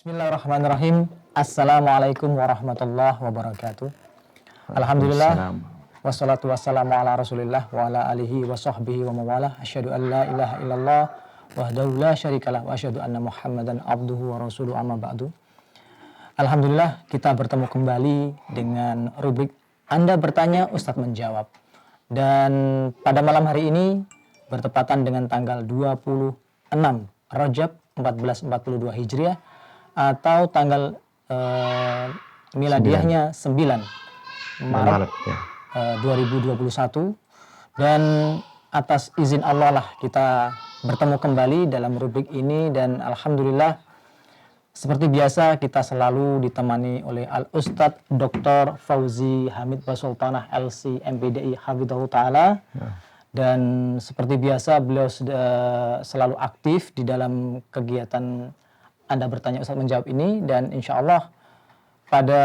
Bismillahirrahmanirrahim. Assalamualaikum warahmatullahi wabarakatuh. Alhamdulillah. Wassalatu wassalamu ala rasulillah wa ala alihi wa sahbihi wa mawalah. Asyhadu an la ilaha illallah wahdahu la syarikalah wa asyhadu anna muhammadan abduhu wa rasuluhu amma ba'du. Alhamdulillah kita bertemu kembali dengan rubrik Anda bertanya, Ustadz menjawab. Dan pada malam hari ini bertepatan dengan tanggal 26 Rajab 1442 Hijriah atau tanggal miladiahnya 9 Maret 2021, dan atas izin Allah lah kita bertemu kembali dalam rubrik ini. Dan alhamdulillah seperti biasa kita selalu ditemani oleh Al-Ustadz Dr. Fauzi Hamid Basultanah LC MPDI Hafidhahu Ta'ala. Dan seperti biasa beliau selalu aktif di dalam kegiatan Anda bertanya Ustadz menjawab ini. Dan insya Allah pada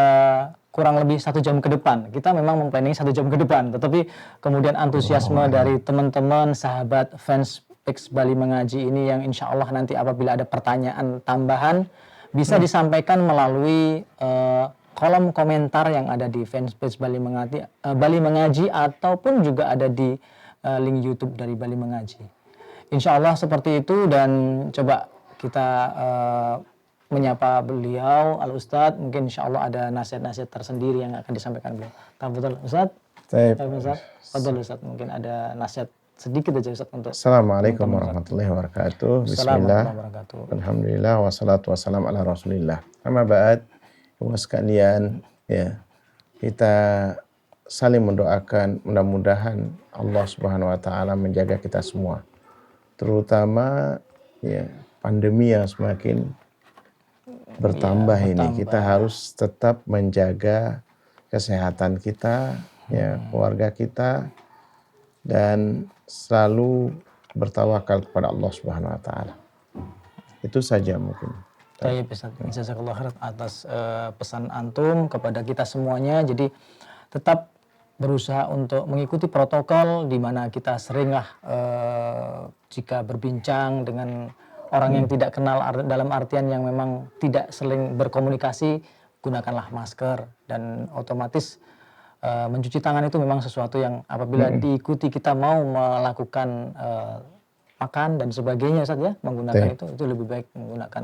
kurang lebih 1 jam ke depan, kita memang memplanning 1 jam ke depan, tetapi kemudian antusiasme dari teman-teman sahabat fans Pix Bali Mengaji ini yang insya Allah nanti apabila ada pertanyaan tambahan bisa disampaikan melalui kolom komentar yang ada di fanpage Bali Mengaji ataupun juga ada di link YouTube dari Bali Mengaji. Insya Allah seperti itu. Dan coba kita menyapa beliau Al-Ustadz. Mungkin insya Allah ada nasihat-nasihat tersendiri yang akan disampaikan beliau. Tafadhol Ustadz. Tafadhol Ustadz. Mungkin ada nasihat sedikit aja Ustadz untuk. Assalamualaikum warahmatullahi wabarakatuh. Bismillah. Alhamdulillah wassalatu wassalamu ala Rasulillah. Amma ba'd. Ibu sekalian, ya. Kita saling mendoakan mudah-mudahan Allah Subhanahu wa taala menjaga kita semua. Terutama ya pandemi yang semakin bertambah ini. Kita harus tetap menjaga kesehatan kita, ya, keluarga kita, dan selalu bertawakal kepada Allah Subhanahu wa taala. Itu saja mungkin. Baik, Ustaz. Jazakallah khair atas pesan antum kepada kita semuanya. Jadi tetap berusaha untuk mengikuti protokol, di mana kita seringlah jika berbincang dengan orang yang tidak kenal, dalam artian yang memang tidak sering berkomunikasi, gunakanlah masker. Dan otomatis mencuci tangan itu memang sesuatu yang apabila diikuti kita mau melakukan makan dan sebagainya Ustaz, ya, menggunakan itu lebih baik menggunakan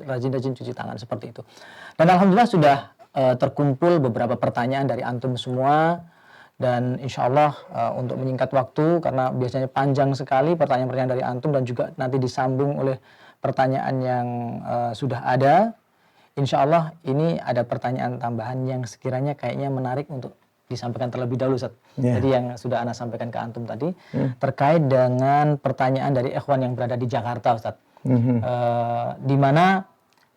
rajin-rajin cuci tangan seperti itu. Dan alhamdulillah sudah terkumpul beberapa pertanyaan dari antum semua. Dan insya Allah untuk menyingkat waktu, karena biasanya panjang sekali pertanyaan-pertanyaan dari antum dan juga nanti disambung oleh pertanyaan yang sudah ada. Insya Allah ini ada pertanyaan tambahan yang sekiranya kayaknya menarik untuk disampaikan terlebih dahulu Ustaz. Jadi yang sudah Ana sampaikan ke antum tadi terkait dengan pertanyaan dari ikhwan yang berada di Jakarta Ustaz. Di mana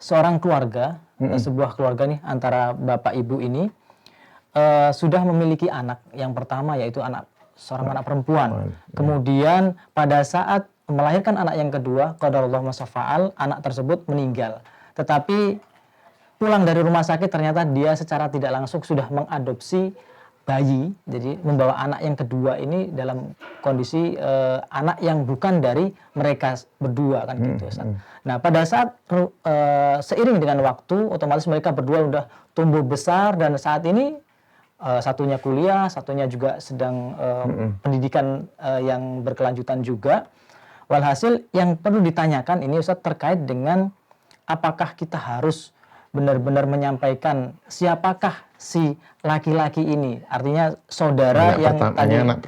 seorang keluarga, sebuah keluarga nih antara bapak ibu ini sudah memiliki anak yang pertama, yaitu seorang anak perempuan. Kemudian pada saat melahirkan anak yang kedua, qadarullah ma syafa'al, anak tersebut meninggal. Tetapi pulang dari rumah sakit ternyata dia secara tidak langsung sudah mengadopsi bayi. Jadi membawa anak yang kedua ini dalam kondisi anak yang bukan dari mereka berdua, kan gitu Ustaz. Nah pada saat seiring dengan waktu, otomatis mereka berdua sudah tumbuh besar, dan saat ini satunya kuliah, satunya juga sedang pendidikan yang berkelanjutan juga. Walhasil yang perlu ditanyakan ini Ustaz terkait dengan apakah kita harus benar-benar menyampaikan siapakah si laki-laki ini. Artinya saudara yang tadi anak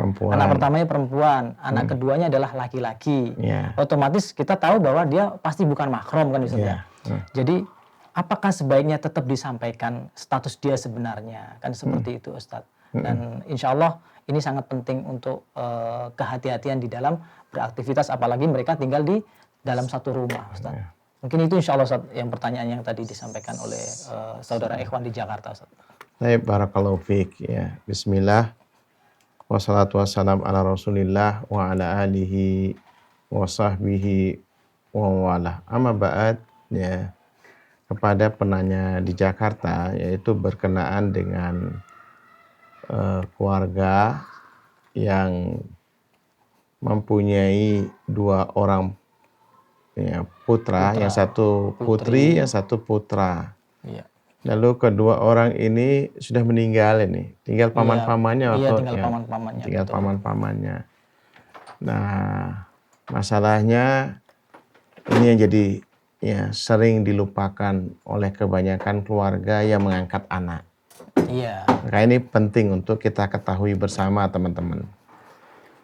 pertamanya perempuan, anak keduanya adalah laki-laki. Otomatis kita tahu bahwa dia pasti bukan mahram, kan Ustaz, ya. Jadi apakah sebaiknya tetap disampaikan status dia sebenarnya, kan seperti itu Ustadz. Dan insya Allah ini sangat penting untuk kehati-hatian di dalam beraktivitas, apalagi mereka tinggal di dalam satu rumah Ustadz. Mungkin itu insya Allah Ustadz yang pertanyaan yang tadi disampaikan oleh saudara Ikhwan di Jakarta Ustadz. Baik, barakallahu fiik, ya. Bismillah. Wassalatu wassalam ala Rasulillah wa ala alihi wa sahbihi wa wala. Amma ba'd, ya. Kepada penanya di Jakarta, yaitu berkenaan dengan keluarga yang mempunyai 2 orang ya, putra, yang satu putri, yang satu putra. Iya. Lalu kedua orang ini sudah meninggal ini, tinggal paman-pamannya Iya, atau tinggal ya, paman-pamannya. tinggal Betul. paman-pamannya. Nah, masalahnya ini yang jadi ya sering dilupakan oleh kebanyakan keluarga yang mengangkat anak. Iya. Maka ini penting untuk kita ketahui bersama teman-teman.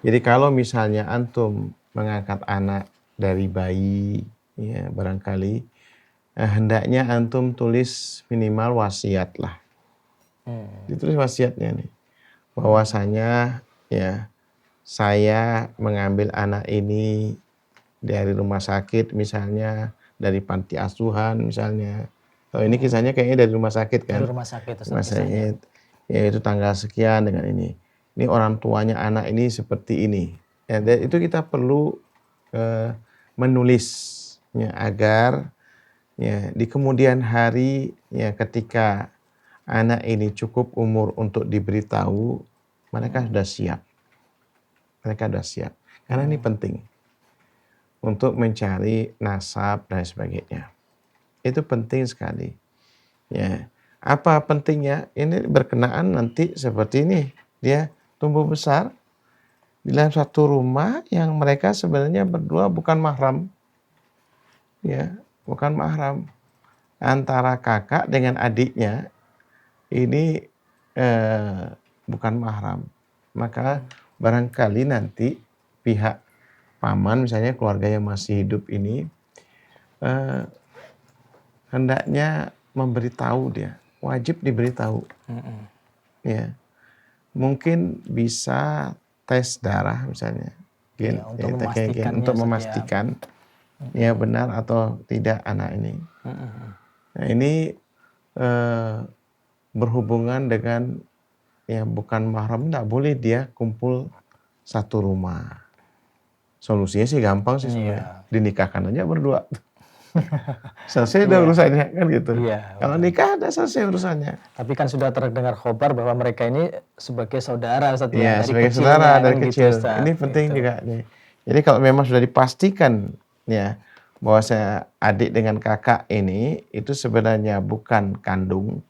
Jadi kalau misalnya antum mengangkat anak dari bayi, ya barangkali hendaknya antum tulis minimal wasiat lah. Ditulis wasiatnya nih, bahwasanya ya saya mengambil anak ini dari rumah sakit misalnya, dari panti asuhan misalnya. Oh, ini kisahnya kayaknya dari rumah sakit kan? Dari rumah sakit. Rumah sakit. Ya itu tanggal sekian dengan ini. Ini orang tuanya anak ini seperti ini. Ya, dan itu kita perlu menulisnya agar ya di kemudian hari ya ketika anak ini cukup umur untuk diberitahu, mereka sudah siap. Mereka sudah siap. Karena ini penting untuk mencari nasab dan sebagainya. Itu penting sekali. Ya. Apa pentingnya? Ini berkenaan nanti seperti ini. Dia tumbuh besar di dalam satu rumah yang mereka sebenarnya berdua bukan mahram. Ya, bukan mahram. Antara kakak dengan adiknya ini bukan mahram. Maka barangkali nanti pihak paman misalnya keluarga yang masih hidup ini hendaknya memberitahu dia, wajib diberitahu. Ya, mungkin bisa tes darah misalnya, untuk memastikan ya benar atau tidak anak ini. Nah ini berhubungan dengan ya bukan mahram, tidak boleh dia kumpul satu rumah. Solusinya sih gampang sih sebenarnya, dinikahkan aja berdua. Selesai dah urusannya kan gitu. Kalau nikah ada selesai urusannya. Tapi kan sudah terdengar khobar bahwa mereka ini sebagai saudara Iya, dari sebagai kecilnya, saudara dari kan kecil. gitu, Ini penting juga nih. Jadi kalau memang sudah dipastikan ya bahwa saya adik dengan kakak ini itu sebenarnya bukan kandung,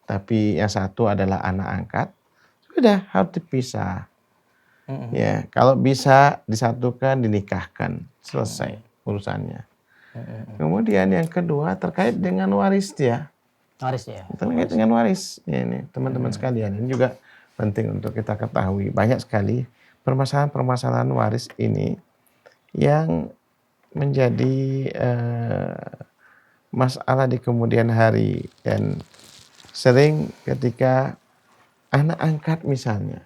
tapi yang satu adalah anak angkat, sudah harus dipisah. Ya, kalau bisa disatukan, dinikahkan, selesai urusannya. Kemudian yang kedua terkait dengan waris dia. Waris ya. Terkait dengan waris. Ya, ini teman-teman sekalian, ini juga penting untuk kita ketahui. Banyak sekali permasalahan-permasalahan waris ini yang menjadi masalah di kemudian hari. Dan sering ketika anak angkat misalnya,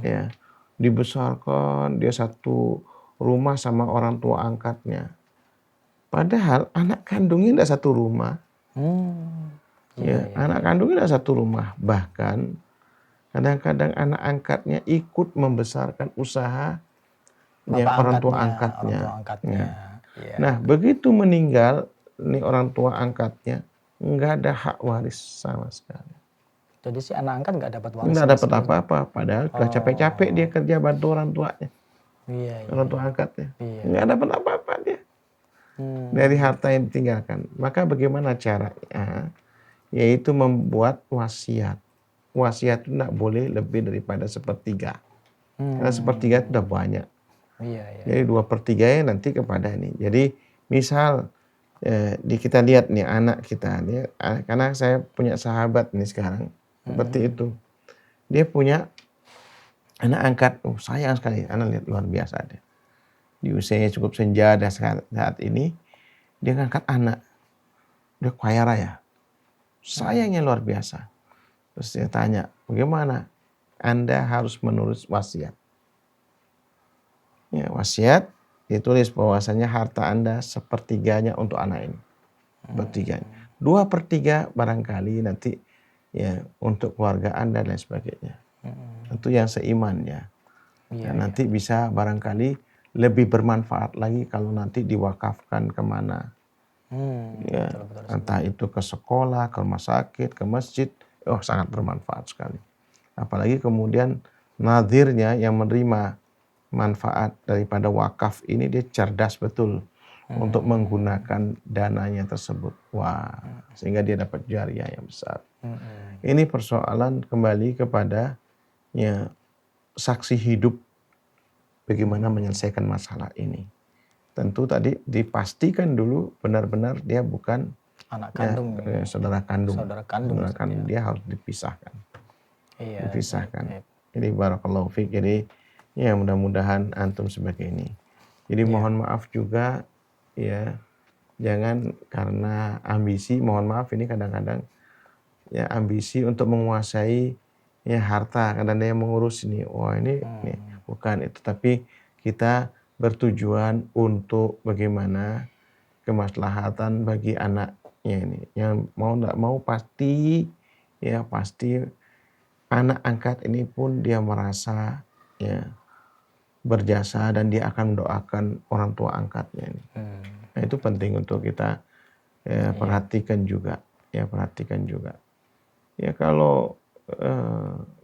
ya dibesarkan dia satu rumah sama orang tua angkatnya. Padahal anak kandungnya tidak satu rumah. Anak kandungnya tidak satu rumah. Bahkan kadang-kadang anak angkatnya ikut membesarkan usaha orang tua angkatnya. Nah, begitu meninggal nih orang tua angkatnya, nggak ada hak waris sama sekali. Jadi si anak angkat nggak dapat waris. Nggak dapat apa-apa. Padahal sudah capek-capek dia kerja bantu orang tuanya. Orang tua angkatnya. Nggak dapat apa-apa dia. Dari harta yang ditinggalkan. Maka bagaimana caranya? Yaitu membuat wasiat. Wasiat itu tidak boleh lebih daripada sepertiga. Karena sepertiga itu sudah banyak. Jadi 2/3 nanti kepada ini. Jadi misal kita lihat nih anak kita. Karena saya punya sahabat nih sekarang. Seperti itu. Dia punya anak angkat. Sayang sekali. Anak lihat luar biasa dia. Di usianya cukup senja saat ini, dia ngangkat anak. Dia kaya raya. Sayangnya luar biasa. Terus dia tanya, bagaimana? Anda harus menulis wasiat. Ya, wasiat ditulis bahwasanya harta Anda sepertiganya untuk anak ini. Sepertiganya. 2/3 barangkali nanti ya untuk keluarga Anda dan sebagainya. Tentu yang seiman ya. Dan nanti bisa barangkali lebih bermanfaat lagi kalau nanti diwakafkan kemana. Ya, entah itu ke sekolah, ke rumah sakit, ke masjid, sangat bermanfaat sekali. Apalagi kemudian nadhirnya yang menerima manfaat daripada wakaf ini dia cerdas betul. untuk menggunakan dananya tersebut. Wah, sehingga dia dapat jariah yang besar. Ini persoalan kembali kepada ya saksi hidup bagaimana menyelesaikan masalah ini. Tentu tadi dipastikan dulu benar-benar dia bukan anak kandung, saudara kandung. Saudara kandung Dia harus dipisahkan. Iya, Dipisahkan. Jadi barakallahu fiik. Jadi ya mudah-mudahan antum sebagai ini. Jadi mohon maaf juga ya, jangan karena ambisi, mohon maaf ini kadang-kadang ya ambisi untuk menguasai ya harta, kadang dia mengurus ini. Wah, ini bukan itu, tapi kita bertujuan untuk bagaimana kemaslahatan bagi anaknya ini. Yang mau enggak mau pasti anak angkat ini pun dia merasa ya berjasa dan dia akan mendoakan orang tua angkatnya ini. Nah, itu penting untuk kita perhatikan juga. Ya, perhatikan juga. Ya, kalau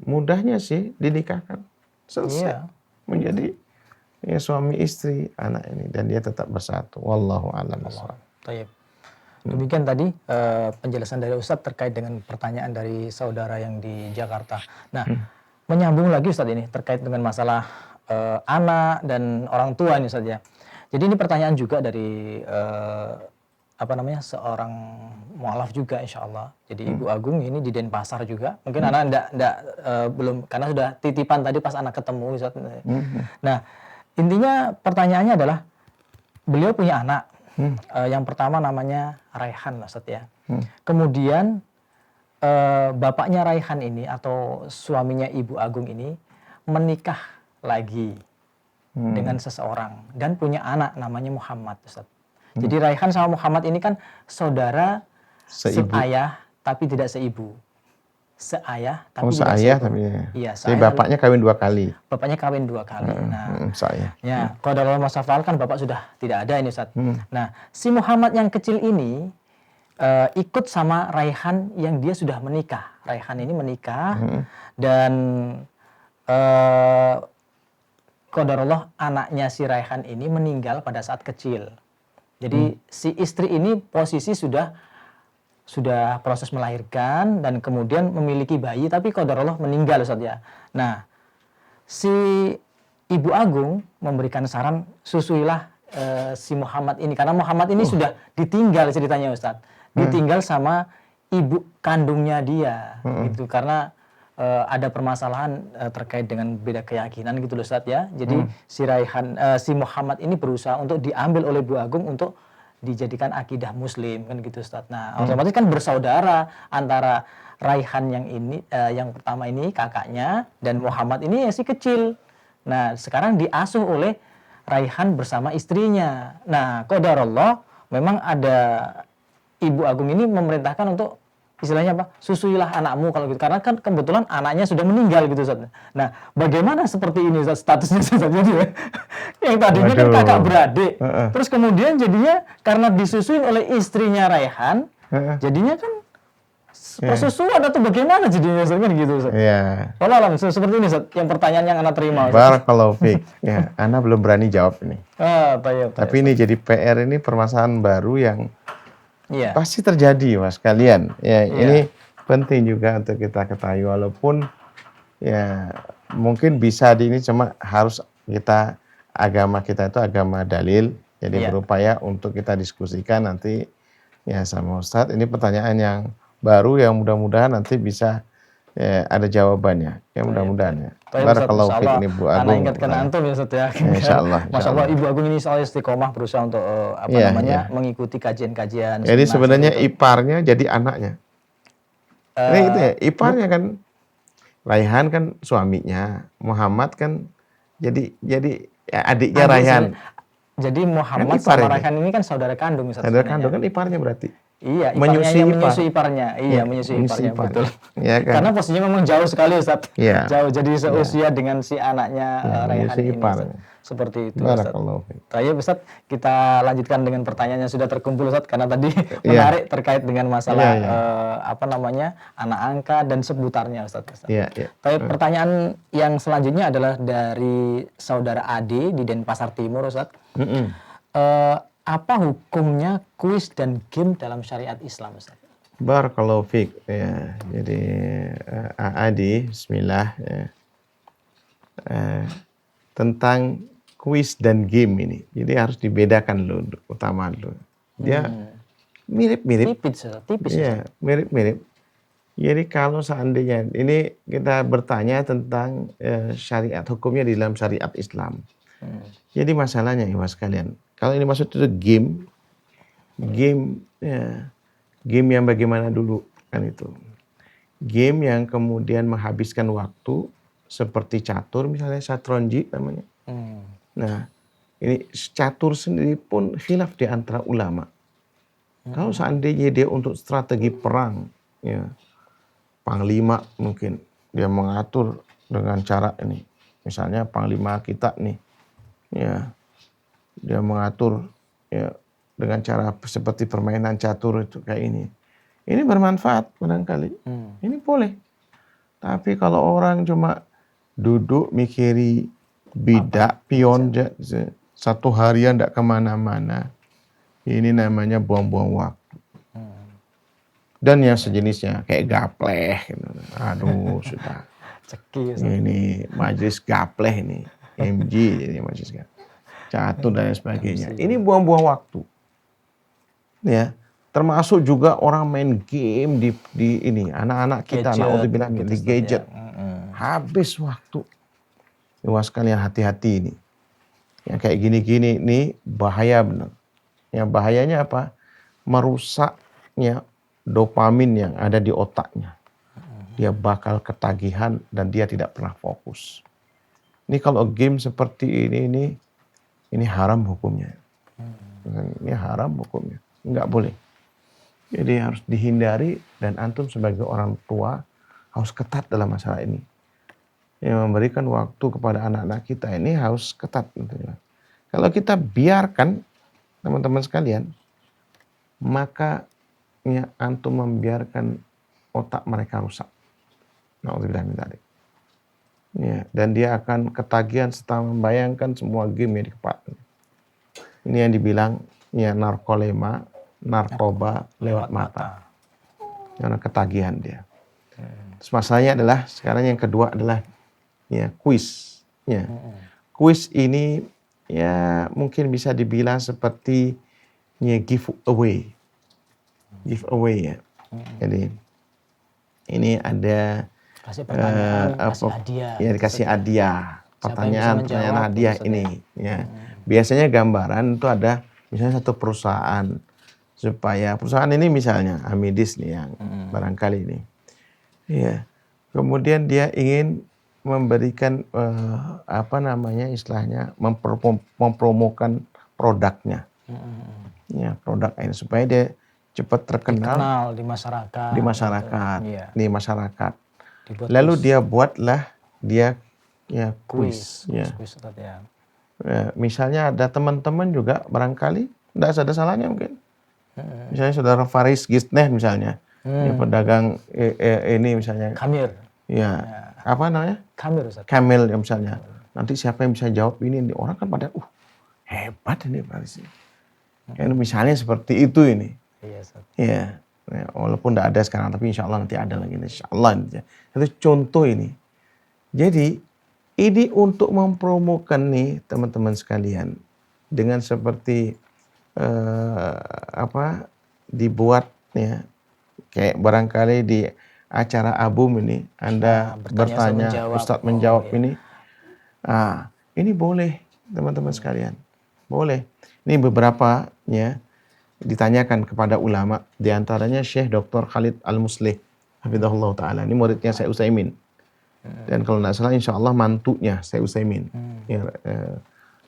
mudahnya sih dinikahkan, selesai. Menjadi ya suami istri anak ini dan dia tetap bersatu. Wallahu a'lam bishawab. Demikian tadi penjelasan dari Ustadz terkait dengan pertanyaan dari saudara yang di Jakarta. Nah, menyambung lagi Ustadz ini terkait dengan masalah anak dan orang tua ini saja. Jadi ini pertanyaan juga dari seorang mualaf juga insya Allah. Jadi Ibu Agung ini di Denpasar juga. Mungkin anak belum, karena sudah titipan tadi pas anak ketemu Ustadz. Nah, intinya pertanyaannya adalah beliau punya anak. Yang pertama namanya Raihan Ustadz ya. Kemudian bapaknya Raihan ini atau suaminya Ibu Agung ini menikah lagi dengan seseorang dan punya anak namanya Muhammad Ustadz. Jadi Raihan sama Muhammad ini kan saudara seayah tapi tidak seibu. Seayah tapi tidak seibu. Iya, jadi bapaknya kawin 2 kali. Bapaknya kawin 2 kali. Saya. Ya, kalau dalam masa fal kan bapak sudah tidak ada ini Ustadz. Nah, si Muhammad yang kecil ini ikut sama Raihan yang dia sudah menikah. Raihan ini menikah dan qadarullah anaknya si Raihan ini meninggal pada saat kecil. Jadi si istri ini posisi sudah proses melahirkan dan kemudian memiliki bayi tapi qadarullah meninggal Ustaz ya. Nah, si Ibu Agung memberikan saran susuilah si Muhammad ini karena Muhammad ini sudah ditinggal ceritanya Ustaz. Ditinggal sama ibu kandungnya dia gitu karena ada permasalahan terkait dengan beda keyakinan gitu loh Ustaz ya. Jadi si Muhammad ini berusaha untuk diambil oleh Bu Agung untuk dijadikan akidah muslim kan gitu Ustaz. Nah, otomatis kan bersaudara antara Raihan yang ini yang pertama ini kakaknya dan Muhammad ini si kecil. Nah, sekarang diasuh oleh Raihan bersama istrinya. Nah, qadarullah memang ada Ibu Agung ini memerintahkan untuk istilahnya apa? Susuilah anakmu kalau gitu. Karena kan kebetulan anaknya sudah meninggal gitu Ustaz. Nah, bagaimana seperti ini Ustaz, statusnya Ustaz? Jadi yang tadinya kan kakak beradik. Terus kemudian jadinya karena disusuin oleh istrinya Raihan, jadinya kan persusuan atau bagaimana jadinya Ustaz kan gitu Ustaz. Iya. Walau alam seperti ini Ustaz, yang pertanyaan yang Ana terima Ustaz. Barakallahu fiik. Ya, Ana belum berani jawab ini. Baik. Tapi ini jadi PR, ini permasalahan baru yang Iya. pasti terjadi Mas kalian. Ya, ini penting juga untuk kita ketahui walaupun ya mungkin bisa ini cuma harus agama kita itu agama dalil. Jadi berupaya untuk kita diskusikan nanti ya sama Ustadz. Ini pertanyaan yang baru yang mudah-mudahan nanti bisa ada jawabannya. Ya mudah-mudahan ya. Barakallahu fiik ini Bu Agung. Anak ingatkan antum ya Ustaz ya. Insyaallah. Masya Allah Ibu Agung ini soal istiqomah berusaha untuk mengikuti kajian-kajian. Jadi sebenarnya iparnya jadi anaknya. Ini gitu ya, iparnya kan Raihan kan suaminya, Muhammad kan jadi ya adiknya Raihan. Jadi Muhammad sama Raihan ini kan saudara kandung Ustaz. Saudara kandung kan iparnya berarti. Iya, menyusui iparnya. Iya, menyusui iparnya, betul. Ya, kan? Karena posisinya memang jauh sekali Ustaz. Ya. Jauh, jadi seusia dengan si anaknya Raihan ini Ustaz. Seperti itu Ustaz. Baik Ustaz, kita lanjutkan dengan pertanyaan yang sudah terkumpul Ustaz karena tadi menarik terkait dengan masalah anak angkat dan seputarnya Ustaz. Tapi pertanyaan yang selanjutnya adalah dari saudara Ade di Denpasar Timur Ustaz. apa hukumnya kuis dan game dalam syariat Islam, Ustaz? Barakallahu fiik. Ya, jadi Adi, bismillah ya. Tentang kuis dan game ini. Jadi harus dibedakan dulu, utama dulu. Dia mirip-mirip. Tipis. Iya, mirip-mirip. Jadi kalau seandainya ini kita bertanya tentang syariat, hukumnya di dalam syariat Islam. Jadi masalahnya ya mas kalian, kalau ini maksud itu game ya, game yang bagaimana dulu kan itu. Game yang kemudian menghabiskan waktu seperti catur misalnya, satronji namanya. Nah, ini catur sendiri pun khilaf di antara ulama. Kalau seandainya dia untuk strategi perang, ya, panglima mungkin dia mengatur dengan cara ini. Misalnya panglima kita nih, ya, dia mengatur ya dengan cara seperti permainan catur itu kayak ini. Ini bermanfaat barangkali. Ini boleh. Tapi kalau orang cuma duduk mikiri bidak, pion, satu harian tidak kemana-mana, ini namanya buang-buang waktu. Dan yang sejenisnya kayak gapleh, gitu. Aduh sudah. Ini majelis gapleh ini, MG jadi majelis gapleh, catur dan sebagainya. Ini buang-buang waktu. Ya, termasuk juga orang main game di ini, anak-anak kita, naudzubillah di gadget, habis waktu. Luas sekalian, hati-hati ini. Yang kayak gini-gini ini bahaya benar. Yang bahayanya apa? Merusaknya dopamin yang ada di otaknya. Dia bakal ketagihan dan dia tidak pernah fokus. Ini kalau game seperti ini haram hukumnya. Ini haram hukumnya. Enggak boleh. Jadi harus dihindari dan antum sebagai orang tua harus ketat dalam masalah ini. Yang memberikan waktu kepada anak-anak kita ini harus ketat. Kalau kita biarkan teman-teman sekalian, maka ya, antum membiarkan otak mereka rusak. Na'udzubillah min dzalik. Ya, dan dia akan ketagihan setelah membayangkan semua game yang di kepala. Ini yang dibilang ya narkolema, narkoba lewat mata. Karena ketagihan dia. Terus masalahnya adalah sekarang yang kedua adalah ya kuis. Ya. Kuis ini ya mungkin bisa dibilang seperti ya giveaway. Giveaway ya. Jadi ini ada kasih pertanyaan, kasih hadiah. Ya dikasih hadiah. Pertanyaan hadiah ini. Ya. Biasanya gambaran itu ada misalnya satu perusahaan, supaya perusahaan ini misalnya Amidis nih yang barangkali ini. Ya. Kemudian dia ingin memberikan istilahnya mempromokan produknya. Ya, produk ini supaya dia cepat terkenal di masyarakat. Di masyarakat. Lalu dia buatlah dia ya kuis. Ya. Misalnya ada teman-teman juga barangkali tidak ada salahnya mungkin. Misalnya saudara Faris Gisneh misalnya, ya, pedagang ini misalnya. Kamil. Ya. Apa namanya? Kamil, Ustaz. Kamil ya misalnya. Nanti siapa yang bisa jawab ini orang kan pada hebat ini Faris. Kan misalnya seperti itu ini. Iya, Ustaz. Ya. Walaupun tidak ada sekarang, tapi insya Allah nanti ada lagi. Insya Allah. Itu contoh ini. Jadi ini untuk mempromokan nih teman-teman sekalian dengan seperti dibuat ya kayak barangkali di acara Abum ini Anda bertanya, Ustadz menjawab ini. Ini boleh teman-teman sekalian. Boleh. Ini beberapa ya ditanyakan kepada ulama, di antaranya Syekh Dr. Khalid Al-Muslih hafizahullah taala. Ini muridnya Syekh Utsaimin. Dan kalau tidak salah insya Allah mantunya Syekh Utsaimin. Ya,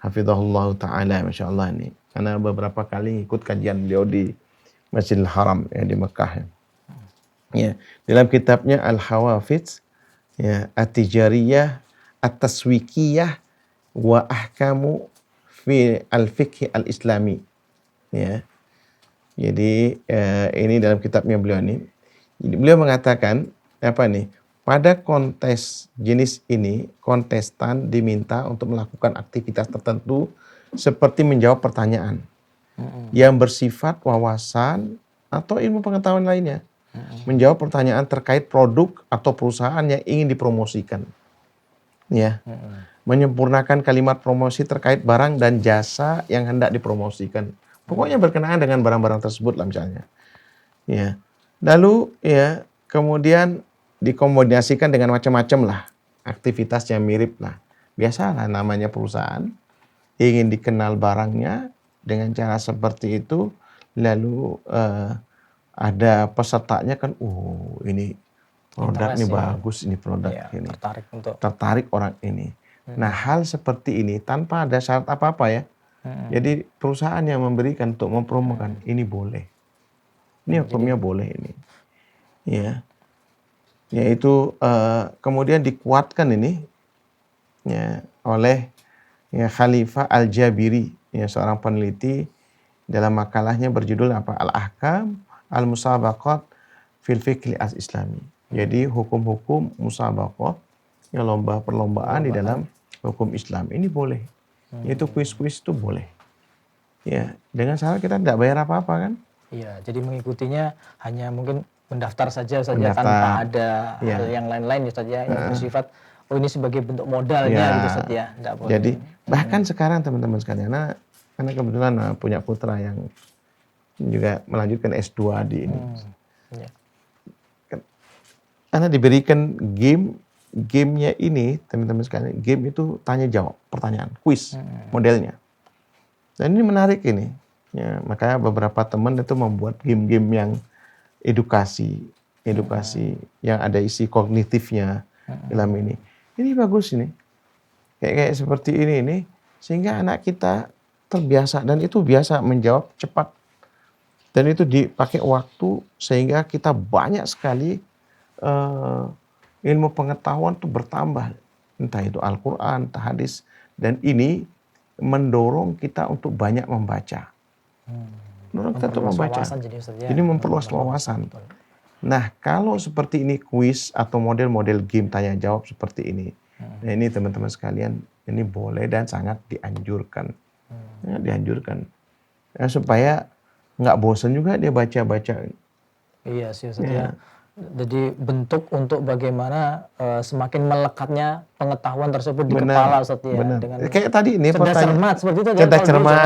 hafizahullah taala, masya Allah ini. Karena beberapa kali ikut kajian beliau di Masjidil Haram ya, di Mekah. Ya, dalam kitabnya Al-Hawafidz ya, At-Tijariyah At-Taswikiyah wa Ahkamu fi Al-Fiqh Al-Islami. Ya. Jadi ini dalam kitabnya beliau ini. Jadi beliau mengatakan pada kontes jenis ini kontestan diminta untuk melakukan aktivitas tertentu seperti menjawab pertanyaan. yang bersifat wawasan atau ilmu pengetahuan lainnya. Menjawab pertanyaan terkait produk atau perusahaan yang ingin dipromosikan. Ya. Menyempurnakan kalimat promosi terkait barang dan jasa yang hendak dipromosikan. Pokoknya berkenaan dengan barang-barang tersebut lah misalnya. Ya. Lalu ya kemudian dikombinasikan dengan macam-macam lah aktivitas yang mirip lah. Biasalah namanya perusahaan ingin dikenal barangnya dengan cara seperti itu, lalu ada pesertanya kan, ini produk ini bagus, ini produk ini tertarik orang ini. Nah hal seperti ini tanpa ada syarat apa-apa ya. Jadi perusahaan yang memberikan untuk mempromokan ini boleh. Ini hukumnya boleh ini. Ya. Yaitu kemudian dikuatkan ini ya oleh ya Khalifah Al-Jabiri, ya seorang peneliti dalam makalahnya berjudul apa? Al-Ahkam Al-Musabaqat fil Fiqh Al-Islami. Jadi hukum-hukum musabaqah, ya lomba perlombaan di dalam hukum Islam ini boleh. Yaitu kuis-kuis itu boleh. Ya, dengan syarat kita tidak bayar apa-apa kan? Iya, jadi mengikutinya hanya mungkin mendaftar saja tanpa ada hal yang lain-lain ya Ustaz ya, yang bersifat ini sebagai bentuk modalnya gitu Ustaz ya. Jadi bahkan sekarang teman-teman sekalian, karena kebetulan punya putra yang juga melanjutkan S2 di ini. Karena diberikan gamenya ini teman-teman sekalian, game itu tanya jawab, pertanyaan, kuis modelnya. Dan ini menarik ini. Ya, makanya beberapa teman itu membuat game-game yang edukasi yang ada isi kognitifnya dalam ini. Ini bagus ini. Kayak seperti ini sehingga anak kita terbiasa dan itu biasa menjawab cepat. Dan itu dipakai waktu sehingga kita banyak sekali ilmu pengetahuan itu bertambah. Entah itu Al-Qur'an, entah hadis, dan ini mendorong kita untuk banyak membaca. Jadi memperluas wawasan. Nah, kalau seperti ini kuis atau model-model game tanya jawab seperti ini. Nah, ini teman-teman sekalian, ini boleh dan sangat dianjurkan. Dianjurkan. Ya, supaya nggak bosan juga dia baca-baca. Iya sih Ustaz ya. Jadi bentuk untuk bagaimana semakin melekatnya pengetahuan tersebut di kepala Ustaz ya. Dengan kayak tadi ini cermat seperti itu. Cerdas cermat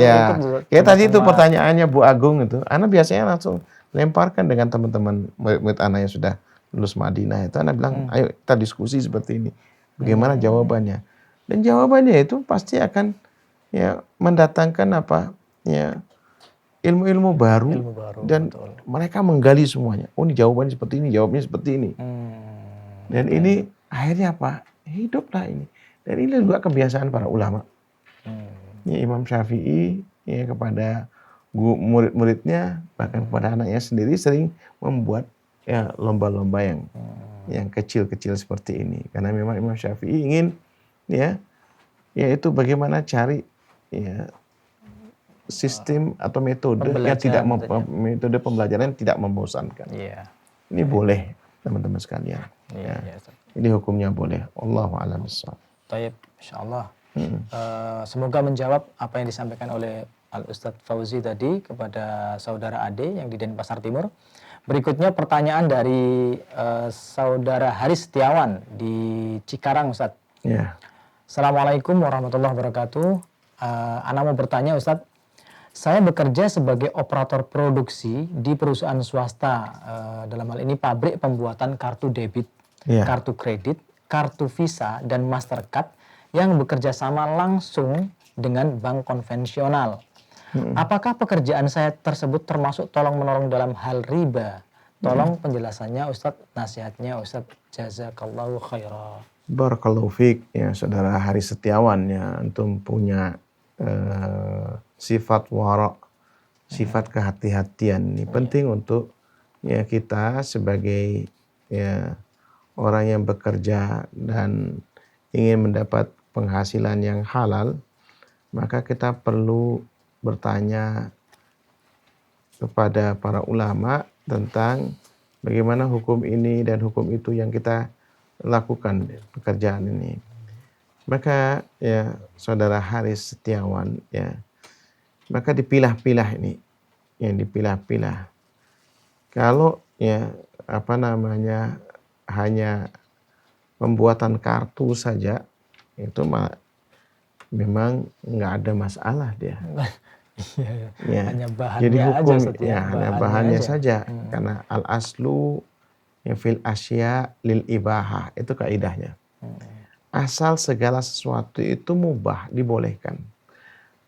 ya. Kayak tadi itu pertanyaannya Bu Agung itu. Ana biasanya langsung lemparkan dengan teman-teman murid Ana yang sudah lulus Madinah itu. Ana bilang, ayo kita diskusi seperti ini. Bagaimana jawabannya? Dan jawabannya itu pasti akan ya mendatangkan apa? Ya ilmu-ilmu baru dan mereka menggali semuanya. Oh ini jawabannya seperti ini, jawabnya seperti ini. Dan ini akhirnya apa? Hiduplah ini. Dan ini juga kebiasaan para ulama. Ya, Imam Syafi'i ya kepada murid-muridnya bahkan kepada anaknya sendiri sering membuat ya lomba-lomba yang kecil-kecil seperti ini. Karena memang Imam Syafi'i ingin yaitu bagaimana cari ya sistem atau metode yang tidak metode pembelajaran yang tidak membosankan. Ini boleh teman-teman sekalian. Ini hukumnya boleh. Allahu a'lam bishawab. Baik, insyaallah. Semoga menjawab apa yang disampaikan oleh Al Ustadz Fauzi tadi kepada saudara Ade yang di Denpasar Timur. Berikutnya pertanyaan dari saudara Haris Setiawan di Cikarang Ustadz. Assalamualaikum warahmatullahi wabarakatuh. Ana mau bertanya Ustadz. Saya bekerja sebagai operator produksi di perusahaan swasta, dalam hal ini pabrik pembuatan kartu debit, kartu kredit, kartu Visa, dan Mastercard yang bekerja sama langsung dengan bank konvensional. Apakah pekerjaan saya tersebut termasuk tolong-menolong dalam hal riba? Tolong penjelasannya Ustadz, nasihatnya Ustadz, jazakallahu khairah. Barakallahu fiik ya saudara Haris Setiawan ya, antum punya sifat wara, sifat kehati-hatian ini penting untuk ya kita sebagai ya orang yang bekerja dan ingin mendapat penghasilan yang halal, maka kita perlu bertanya kepada para ulama tentang bagaimana hukum ini dan hukum itu yang kita lakukan pekerjaan ini. Maka ya saudara Haris Setiawan ya, Maka dipilah-pilah ini, yang dipilah-pilah. Kalau ya apa namanya hanya pembuatan kartu saja itu memang nggak ada masalah dia. Iya, iya. Ya. Hanya Jadi bahannya aja hukum Ustaz ya, ya hanya bahannya aja. saja karena al aslu ya fil asya lil ibahah itu kaidahnya. Asal segala sesuatu itu mubah dibolehkan.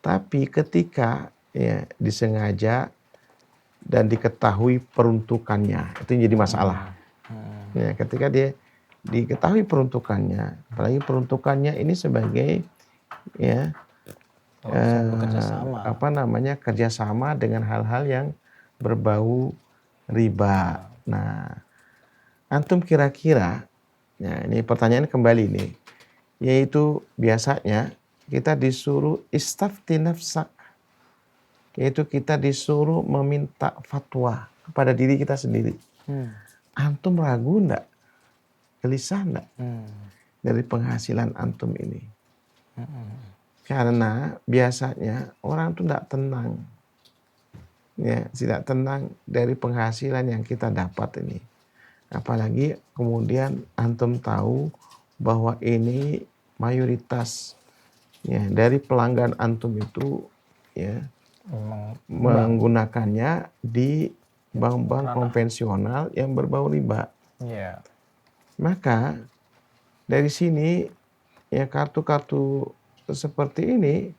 Tapi ketika ya disengaja dan diketahui peruntukannya itu jadi masalah. Ya, ketika dia diketahui peruntukannya, apalagi peruntukannya ini sebagai ya Bekerja sama. apa namanya kerjasama dengan hal-hal yang berbau riba. Nah, antum kira-kira, ya ini pertanyaan kembali nih, yaitu biasanya kita disuruh istafti nafsak, yaitu kita disuruh meminta fatwa kepada diri kita sendiri. Antum ragu enggak? Gelisah enggak dari penghasilan antum ini? Karena biasanya orang itu tidak tenang. Ya, tidak tenang dari penghasilan yang kita dapat ini. Apalagi kemudian antum tahu bahwa ini mayoritas ya dari pelanggan antum itu ya menggunakannya di bank-bank konvensional yang berbau riba. Yeah. Maka dari sini ya kartu-kartu seperti ini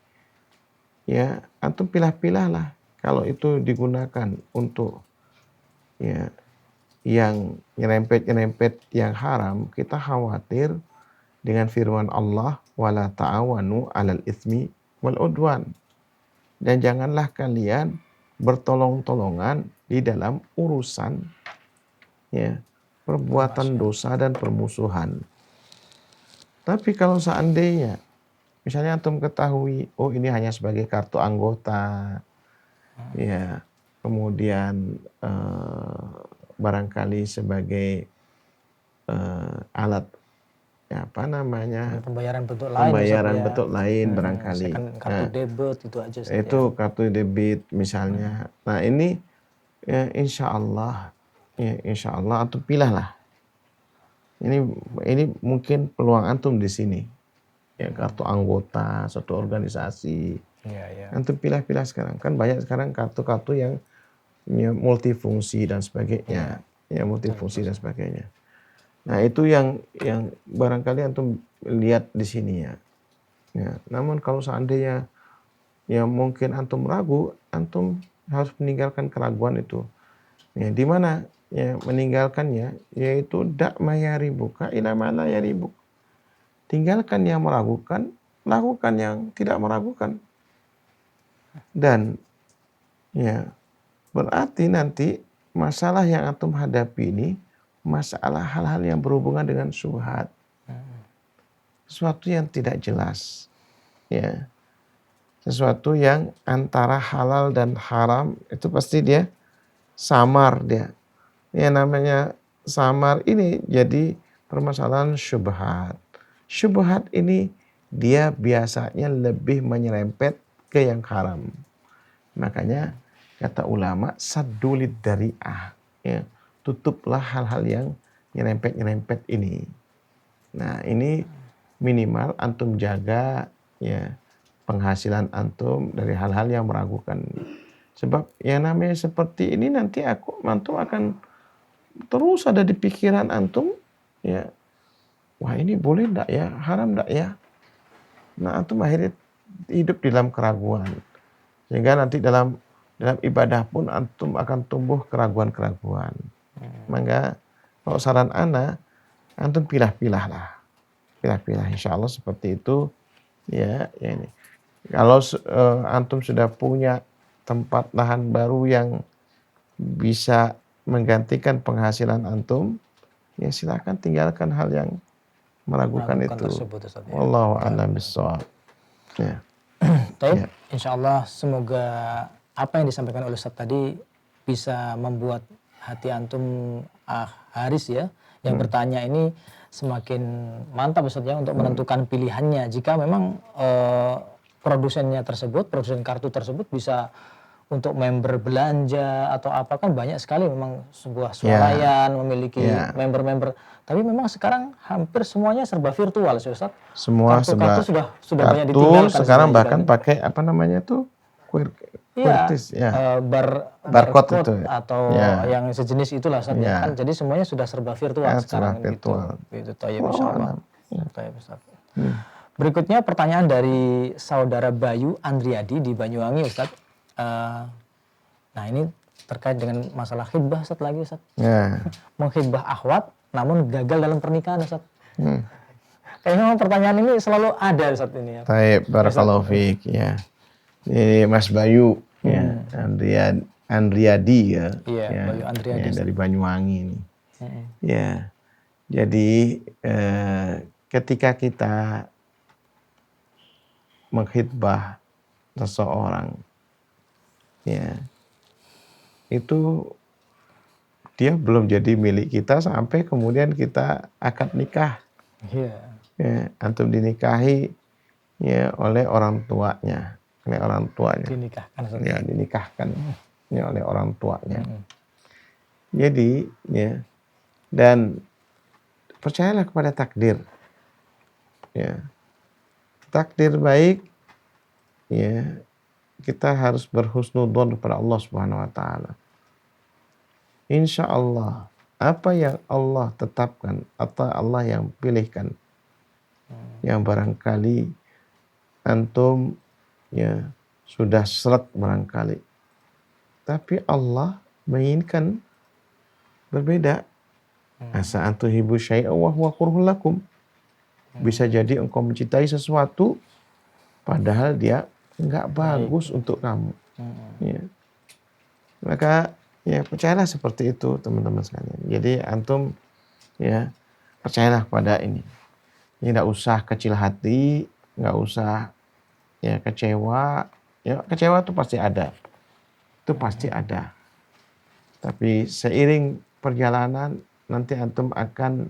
ya antum pilah-pilah lah kalau itu digunakan untuk ya yang nyerempet yang haram, kita khawatir dengan firman Allah wala ta'awanu 'alal itsmi wal udwan, dan janganlah kalian bertolong-tolongan di dalam urusan ya perbuatan dosa dan permusuhan. Tapi kalau seandainya misalnya antum ketahui, oh ini hanya sebagai kartu anggota, ya, kemudian barangkali sebagai alat ya apa namanya pembayaran bentuk lain, bentuk lain barangkali. Kartu debit itu aja. Itu kartu debit misalnya. Nah ini ya insya Allah antum pilah lah. Ini mungkin peluang antum di sini. Ya kartu anggota suatu organisasi. Antum pilah-pilah sekarang. Kan banyak sekarang kartu-kartu yang multifungsi dan sebagainya. Ya multifungsi dan sebagainya. Nah itu yang barangkali antum lihat di sini ya. Namun kalau seandainya ya mungkin antum ragu, antum harus meninggalkan keraguan itu. Ya, di mana ya meninggalkannya yaitu dak mayaribuka ila ma la yaribuk. Tinggalkan yang meragukan, lakukan yang tidak meragukan. Dan ya berarti nanti masalah yang antum hadapi ini masalah hal-hal yang berhubungan dengan syubhat. Sesuatu yang tidak jelas. Ya. Sesuatu yang antara halal dan haram itu pasti dia samar dia. Yang namanya samar ini jadi permasalahan syubhat. Syubhat ini dia biasanya lebih menyerempet ke yang haram. Makanya kata ulama saddulid dari'ah. Ya, tutuplah hal-hal yang nyerempet-nyerempet ini. Nah, ini minimal antum jaga ya penghasilan antum dari hal-hal yang meragukan. Sebab yang namanya seperti ini nanti antum akan terus ada di pikiran antum ya. Wah, ini boleh enggak ya? Haram enggak ya? Nah, antum akhirnya hidup di dalam keraguan. Sehingga nanti dalam ibadah pun antum akan tumbuh keraguan-keraguan. Maka kalau saran ana, antum pilah-pilah lah. Pilah-pilah insyaallah seperti itu ya ini. Kalau antum sudah punya tempat lahan baru yang bisa menggantikan penghasilan antum, ya silakan tinggalkan hal yang meragukan itu. Wallahu a'lam bishawab. Ya. Baik, insyaallah semoga apa yang disampaikan oleh Ustaz tadi bisa membuat hati antum Haris ya yang bertanya ini semakin mantap Ustaz ya untuk menentukan pilihannya. Jika memang produsen kartu tersebut bisa untuk member belanja atau apa, kan banyak sekali memang sebuah swalayan memiliki member-member. Tapi memang sekarang hampir semuanya serba virtual sih Ustaz. Semua Kartu-kartu sudah banyak ditinggalkan sekarang bahkan sebenarnya. pakai apa namanya tuh Iya, QRIS ya. barcode itu atau yang sejenis itulah Ustaz ya. Kan jadi semuanya sudah serba virtual sekarang virtual. gitu. Tayyib insyaallah. Tayyib Ustaz. Berikutnya pertanyaan dari saudara Bayu Andriadi di Banyuwangi Ustaz. Nah ini terkait dengan masalah khidbah Ustaz lagi Ustaz. Mengkhidbah akhwat namun gagal dalam pernikahan Ustaz. Kayaknya memang pertanyaan ini selalu ada Ustaz ini ya. Tayyib, barakallahu fiik ya. Ini Mas Bayu ya, Andriadi ya. Iya, Bayu Andriadi. Ya, dari Banyuwangi ini. Ya. Jadi ketika kita mengkhidbah seseorang ya, itu dia belum jadi milik kita sampai kemudian kita akad nikah. Ya, antum dinikahi ya oleh orang tuanya. Dinikahkan ya oleh orang tuanya. Jadi ya, dan percayalah kepada takdir. Ya. Takdir baik ya, kita harus berhusnudzon kepada Allah Subhanahu wa taala. Insya Allah apa yang Allah tetapkan atau Allah yang pilihkan, yang barangkali antum ya sudah seret barangkali, tapi Allah menginginkan berbeda. Asa antum hibu syai'a wa huwa kurhul lakum. Bisa jadi engkau mencintai sesuatu padahal dia enggak bagus untuk kamu. Ya. Maka ya percayalah seperti itu teman-teman sekalian. Jadi antum ya percayalah pada ini. Ini enggak usah kecil hati, enggak usah ya kecewa. Ya kecewa itu pasti ada. Itu pasti ada. Tapi seiring perjalanan nanti antum akan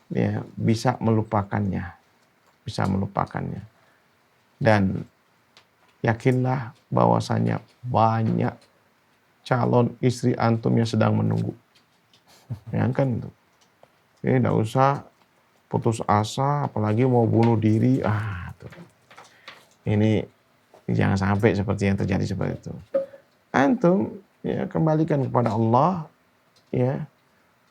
ya bisa melupakannya. Dan yakinlah bahwasanya banyak calon istri antum yang sedang menunggu. Ya kan itu. Enggak usah putus asa, apalagi mau bunuh diri. Tuh. Ini jangan sampai seperti yang terjadi seperti itu. Antum ya kembalikan kepada Allah ya,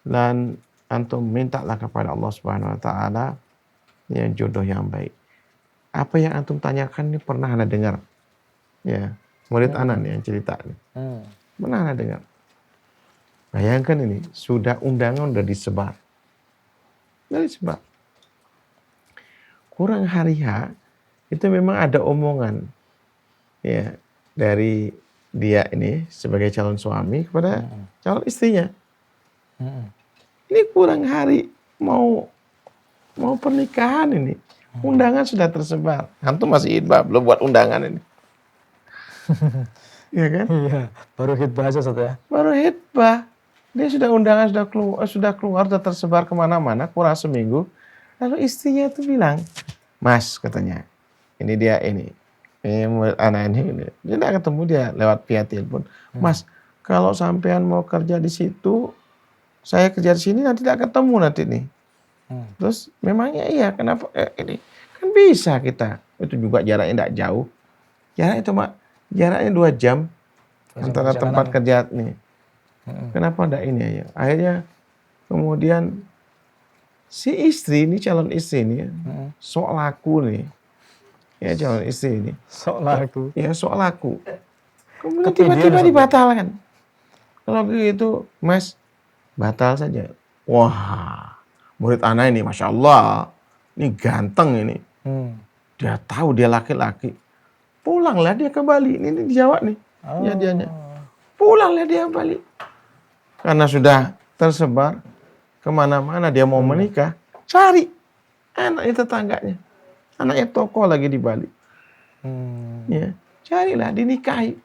dan antum mintalah kepada Allah Subhanahu wa taala ya jodoh yang baik. Apa yang antum tanyakan ini pernah Anda dengar? Ya, murid Ana nih yang cerita nih. Pernah Anda dengar? Bayangkan ini, undangan udah disebar. Kurang hari H itu memang ada omongan ya dari dia ini sebagai calon suami kepada calon istrinya. Ini kurang hari mau pernikahan ini. Undangan sudah tersebar. Antum masih khidbah, belum buat undangan ini. Iya kan? Iya, baru khidbah aja Ustaz ya. Baru khidbah. Dia sudah undangan sudah keluar, sudah tersebar kemana-mana, kurang seminggu. Lalu istrinya itu bilang, Mas katanya, ini murid anak ini. Dia tidak ketemu, dia lewat via telepon. Mas, kalau sampean mau kerja di situ, saya kerja di sini nanti tidak ketemu nanti nih. Terus memangnya iya, kenapa ini kan bisa kita, itu juga jaraknya tidak jauh, jaraknya 2 jam antara tempat kerja nih. Kenapa tidak ini aja? Akhirnya kemudian si istri ini, calon istri ini sok laku nih, ya calon istri ini sok laku, kemudian tiba-tiba dibatalkan. Kalau gitu Mas, batal saja. Wah, murid anak ini, Masya Allah, ini ganteng ini. Dia tahu dia laki-laki. Pulanglah dia ke Bali. Ini di Jawa nih. Jadiannya. Pulanglah dia ke Bali. Karena sudah tersebar kemana-mana dia mau menikah. Cari anaknya tetangganya. Anaknya toko lagi di Bali. Ya, carilah, dinikahi.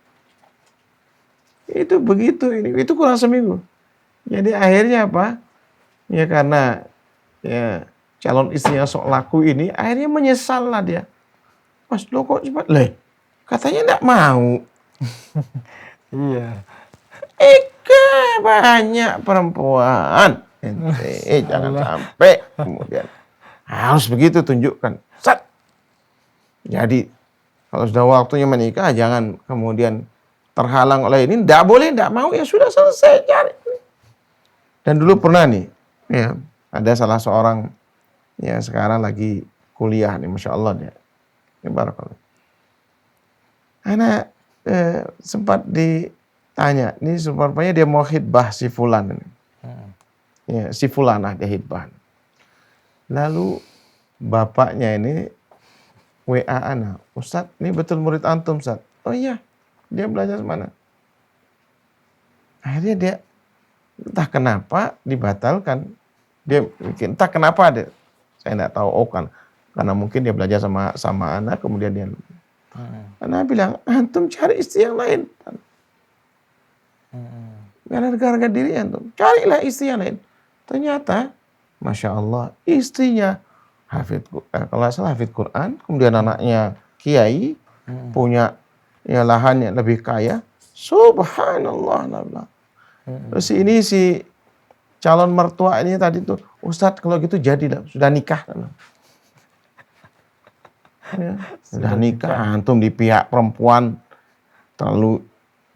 Itu begitu ini. Itu kurang seminggu. Jadi akhirnya apa? Ya karena ya calon istrinya sok laku ini, akhirnya menyesal lah dia. Mas, lo kok cepat? Katanya enggak mau. Iya. Eka banyak perempuan. Jangan sampai kemudian harus begitu tunjukkan. Sat. Jadi kalau sudah waktunya menikah jangan kemudian terhalang oleh ini. Enggak boleh, enggak mau, ya sudah selesai cari. Dan dulu pernah nih, ya, ada salah seorang ya sekarang lagi kuliah nih, masya Allah dia. Ya, barakallah. Anak sempat ditanya, ini rupanya dia mau khidbah si fulan ini. Ya, si fulanah dia khidbah. Lalu bapaknya ini WA anak, Ustadz, ini betul murid antum, Ustadz. Oh iya, dia belajar mana? Akhirnya dia entah kenapa dibatalkan. Dia bikin, entah kenapa dia, saya enggak tahu, karena mungkin dia belajar sama anak, kemudian dia anak bilang, antum cari istri yang lain. Karena harga diri antum, carilah istri yang lain. Ternyata, masya Allah, istrinya kalau nggak salah hafid Quran, kemudian anaknya kiai, punya ya lahan yang lebih kaya. Subhanallah. Terus ini si calon mertua ini tadi tuh, Ustadz kalau gitu jadilah, sudah nikah. Ya, sudah nikah, antum di pihak perempuan terlalu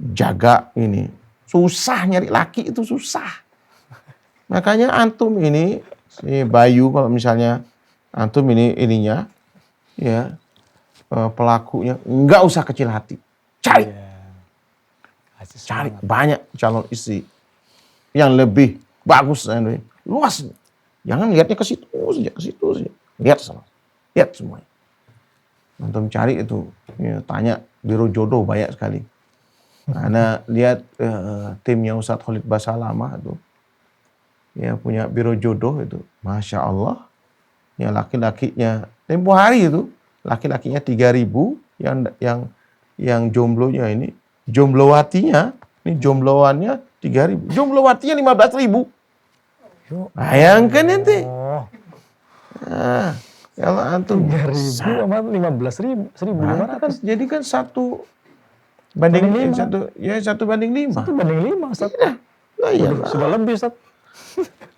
jaga ini. Susah nyari laki itu susah. Makanya antum ini, si Bayu kalau misalnya antum ininya, ya pelakunya nggak usah kecil hati, cari banyak calon istri yang lebih bagus dan luas. Jangan lihatnya ke situ saja, lihat semuanya. Antum cari itu, ya, tanya biro jodoh banyak sekali. Karena lihat timnya Ustadz Khalid Basalamah itu, ya punya biro jodoh itu, masya Allah. Ya laki-lakinya tempo hari itu laki-lakinya 3.000, yang jomblonya ini jomblowatinya ini jombloannya 3.000, jomblowatinya 15.000. Bayangkan nanti. Nah, kalau antum 3.000 sama 15.000, 1.500. Jadi kan 1 banding 5. Satu banding 5. 1 banding 5, Ustaz. Iya. Sudah lebih, Ustaz.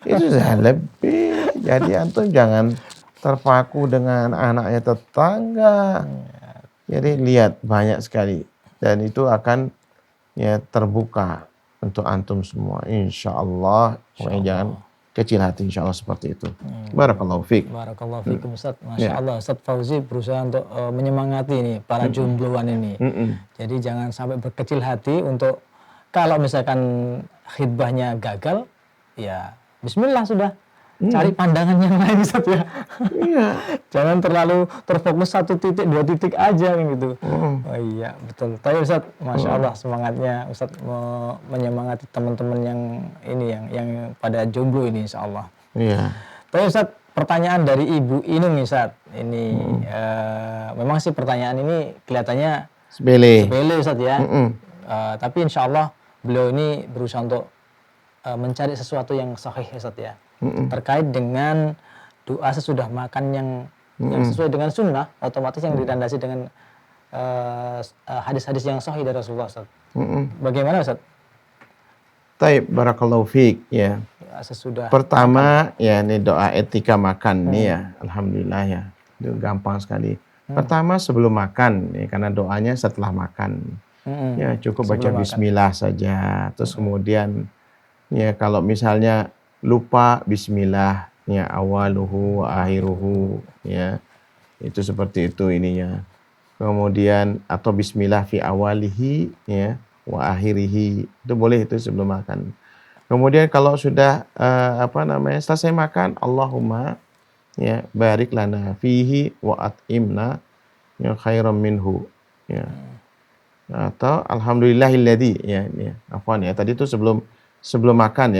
Itu sudah lebih. Jadi antum jangan terpaku dengan anaknya tetangga. Jadi lihat banyak sekali, dan itu akan ya terbuka untuk antum semua. Insya Allah. Jangan kecil hati, insya Allah seperti itu. Barakallahu fiik. Barakallahu fiikum, Ustaz. Masya Allah, Ustaz Fauzi berusaha untuk menyemangati ini para jombloan ini. Jadi jangan sampai berkecil hati untuk kalau misalkan khidbahnya gagal, ya bismillah sudah. Cari pandangan yang lain, Ustaz, ya. Iya. Jangan terlalu terfokus 1 titik, 2 titik aja gitu. Oh iya, betul. Tapi Ustaz, masya Allah semangatnya Ustaz menyemangati teman-teman yang ini yang pada jomblo ini, insya Allah. Iya. Tapi Ustaz, pertanyaan dari Ibu Inung nih, Ustaz. Ini memang sih pertanyaan ini kelihatannya sepele Ustaz ya. Tapi insya Allah beliau ini berusaha untuk mencari sesuatu yang sahih, Ustaz ya. Terkait dengan doa sesudah makan yang sesuai dengan sunnah, otomatis yang ditandasi dengan hadis-hadis yang sahih dari Rasulullah, Ustaz. Bagaimana, Ustaz? Taib, barakallahu fiik, ya. Sesudah pertama makan. Ya ini doa etika makan nih ya, alhamdulillah ya, itu gampang sekali. Pertama sebelum makan, ya, karena doanya setelah makan. Ya cukup baca bismillah saja. Terus kemudian ya kalau misalnya lupa bismillah, ya awaluhu wa akhiruhu, ya itu seperti itu ininya. Kemudian atau bismillah fi awalihi, ya wa akhirihi, itu boleh itu sebelum makan. Kemudian kalau sudah selesai makan, Allahumma ya barik lana fihi wa at'imna ya khairam minhu, ya atau alhamdulillahilladzi, ya afwan ya tadi itu sebelum makan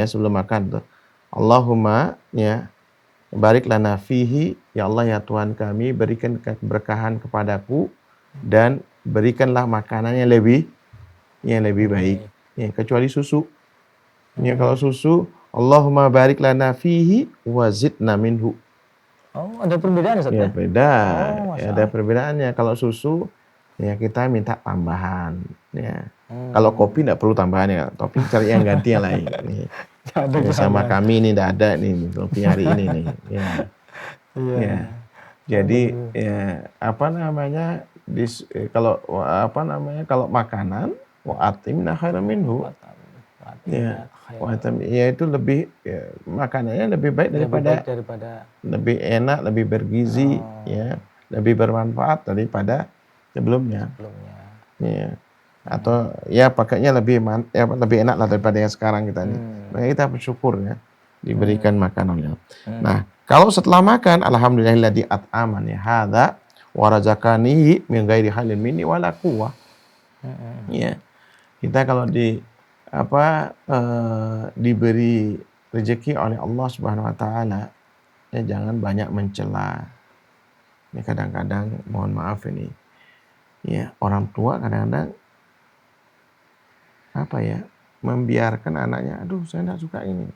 tuh. Allahumma ya barik lana fihi, ya Allah ya Tuhan kami, berikan keberkahan kepadaku dan berikanlah makanan yang lebih baik, ya kecuali susu. Ya kalau susu, Allahumma barik lana fihi wa zidna minhu. Oh, ada perbedaan Ustaz Ya ya? beda, Oh, ya, Masya ada Allah. perbedaannya. Kalau susu ya kita minta tambahan. Ya. Kalau Hmm. kopi tidak perlu tambahan ya, tapi cari yang ganti yang lain. Nih. Ada Ya, sama keadaan. kami ini tidak ada nih kopi hari ini nih. Ya, Iya. ya. Jadi Aduh. ya apa namanya kalau apa namanya kalau makanan wa atimna khairan minhu. Ya, Watimna wa khairal. atim ya itu lebih ya, makanannya lebih baik Lebih baik daripada daripada. lebih enak, lebih bergizi, Oh, ya, lebih bermanfaat daripada sebelumnya. sebelumnya. Ya. Atau ya pakainya lebih lebih enak lah daripada yang sekarang kita nih. Hmm. Makanya kita bersyukur ya diberikan makanannya. Hmm. Nah, kalau setelah makan alhamdulillahilladzi at'amani hadza wa razaqanihi min ghairi halin minni wala quwwah. Hmm. Ya. Kita kalau diberi rezeki oleh Allah Subhanahu wa taala, ya jangan banyak mencela. Ini kadang-kadang mohon maaf ini, ya orang tua kadang-kadang apa ya membiarkan anaknya, aduh saya tidak suka ini.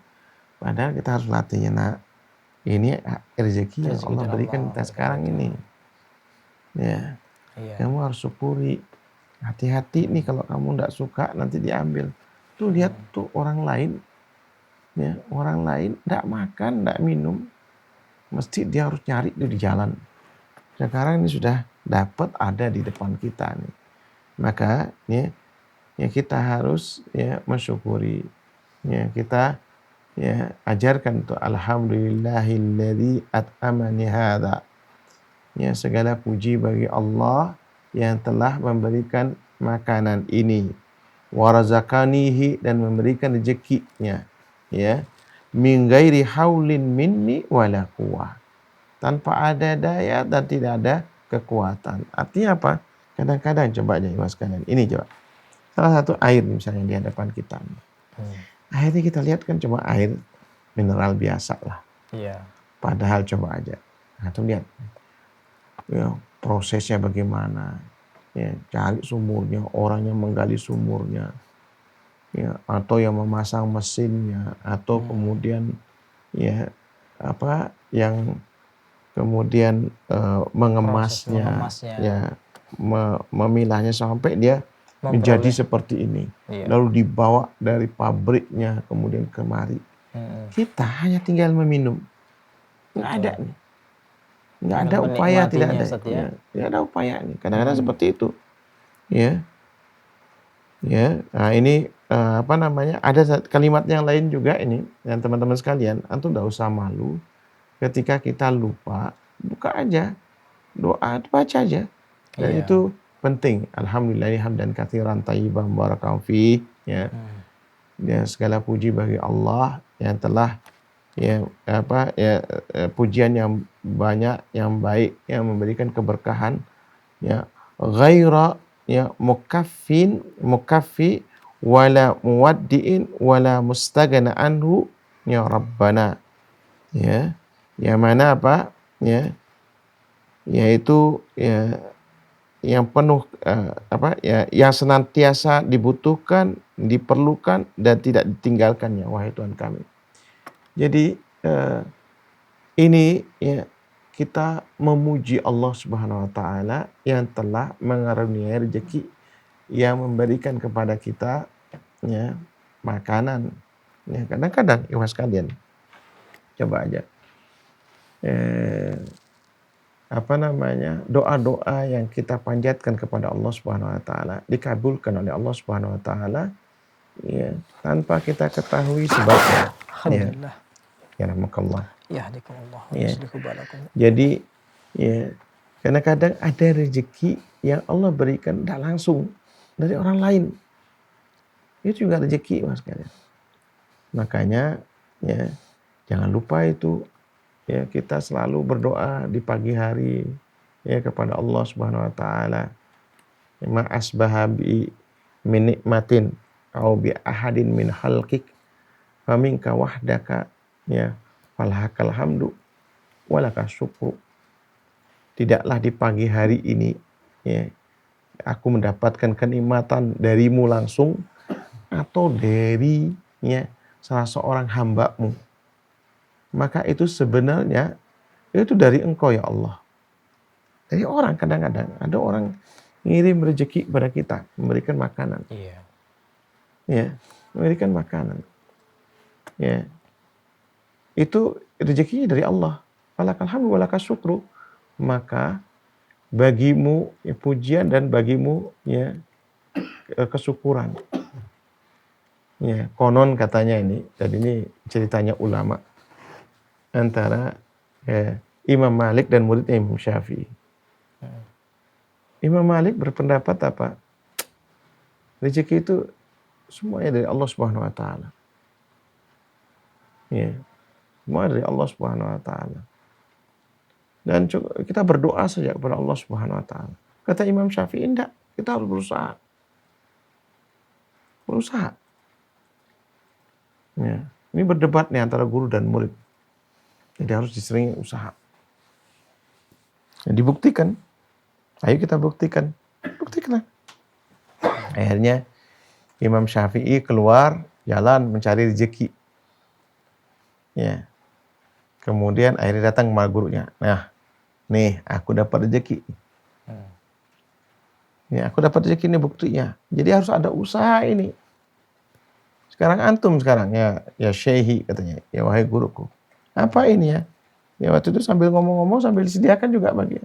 Padahal kita harus latihnya, nak. Ini rezeki yang Rezeki Allah dari berikan Allah, kita betul sekarang betul. ini. Ya, Iya. kamu harus syukuri. Hati-hati nih kalau kamu tidak suka nanti diambil. Tuh lihat tuh orang lain, ya orang lain tidak makan, tidak minum, mesti dia harus nyari itu di jalan. Sekarang ini sudah dapat ada di depan kita nih. Maka ya kita harus ya mensyukuri. Ya kita ya ajarkan tuh alhamdulillahilladzi at'amani hadza. Ya segala puji bagi Allah yang telah memberikan makanan ini, wa razaqanihi dan memberikan rezekinya, ya, min ghairi haulin minni wala quwwah. Tanpa ada daya dan tidak ada kekuatan. Artinya apa? Kadang-kadang coba aja mas kalian. Ini coba. Salah satu air misalnya di hadapan kita. Airnya kita lihat kan cuma air mineral biasa lah. Iya. Padahal coba aja. Nah, tuh lihat. Ya, prosesnya bagaimana. Ya, cari sumurnya, orang yang menggali sumurnya. Ya, atau yang memasang mesinnya, atau kemudian ya apa yang kemudian Proses mengemasnya, mengemasnya. ya memilahnya sampai dia menjadi Memperoleh. seperti ini. Iya. Lalu dibawa dari pabriknya kemudian kemari. Kita hanya tinggal meminum. Nggak ada Betul. nih. Nggak Tinggal ada upaya, tidak menikmatinya ada. Ustaz ya. Ya, tidak ada upaya nih. Kadang-kadang seperti itu. Ya, ya. Nah ini apa namanya? Ada kalimat yang lain juga ini, yang teman-teman sekalian. Antum nggak usah malu. Ketika kita lupa, buka aja doa, baca aja. Dan Iya. itu penting. Alhamdulillah hamdan katsiran thayyiban barakallahu fi. Ya. Ya, segala puji bagi Allah yang telah ya apa ya pujian yang banyak, yang baik, yang memberikan keberkahan, ya ghaira ya mukaffi wala muwaddiin wala mustaghna anhu ya rabbana. Ya, yang mana apa? Ya, yaitu ya yang penuh apa ya yang senantiasa dibutuhkan, diperlukan dan tidak ditinggalkannya wahai Tuhan kami. Jadi ini ya kita memuji Allah Subhanahu wa taala yang telah mengaruniai rezeki, yang memberikan kepada kita ya makanan. Ya kadang-kadang ya sekalian coba aja apa namanya doa-doa yang kita panjatkan kepada Allah Subhanahu wa taala dikabulkan oleh Allah Subhanahu wa taala ya tanpa kita ketahui sebabnya. Ya, Alhamdulillah. ya rahmakallah. Yahdikumullah wa Ya. yuslihu balakum. Jadi ya kadang-kadang ada rezeki yang Allah berikan tidak langsung dari orang lain. Itu juga rezeki mas kalian. Makanya ya jangan lupa itu. Ya, kita selalu berdoa di pagi hari ya kepada Allah Subhanahu wa taala. Ma asbaha bi min nikmatin au bi ahadin min khalqik faminka wahdaka ya falhakal hamdu walaka syukru. Tidaklah di pagi hari ini ya aku mendapatkan kenikmatan darimu langsung atau dari ya salah seorang hambamu. Maka itu sebenarnya itu dari Engkau ya Allah. Dari orang kadang-kadang ada orang ngirim rezeki kepada kita, memberikan makanan. Iya. Ya, memberikan makanan. Ya. Itu rezekinya dari Allah. Falakal hamdu walakal syukru. Maka bagimu ya, pujian dan bagimu ya kesyukuran. Ya, konon katanya ini, dan ini ceritanya ulama antara Imam Malik dan muridnya Imam Syafi'i. Imam Malik berpendapat apa? Rezeki itu semuanya dari Allah Subhanahu wa taala. Ya. Semua dari Allah Subhanahu wa taala. Dan kita berdoa saja kepada Allah Subhanahu wa taala. Kata Imam Syafi'i, enggak, kita harus berusaha. Berusaha. Ya. Ini berdebat nih antara guru dan murid. Jadi harus diseringi usaha. Ya, dibuktikan. Ayo kita buktikan. Buktikanlah. Akhirnya Imam Syafi'i keluar jalan mencari rezeki. Ya. Kemudian akhirnya datang ke gurunya. Nah, nih aku dapat rezeki. Ya, aku dapat rezeki ini buktinya. Jadi harus ada usaha ini. Sekarang antum sekarang ya syekhi katanya. Ya wahai guruku. Apa ini ya? Ya waktu itu sambil ngomong-ngomong sambil disediakan juga bagian.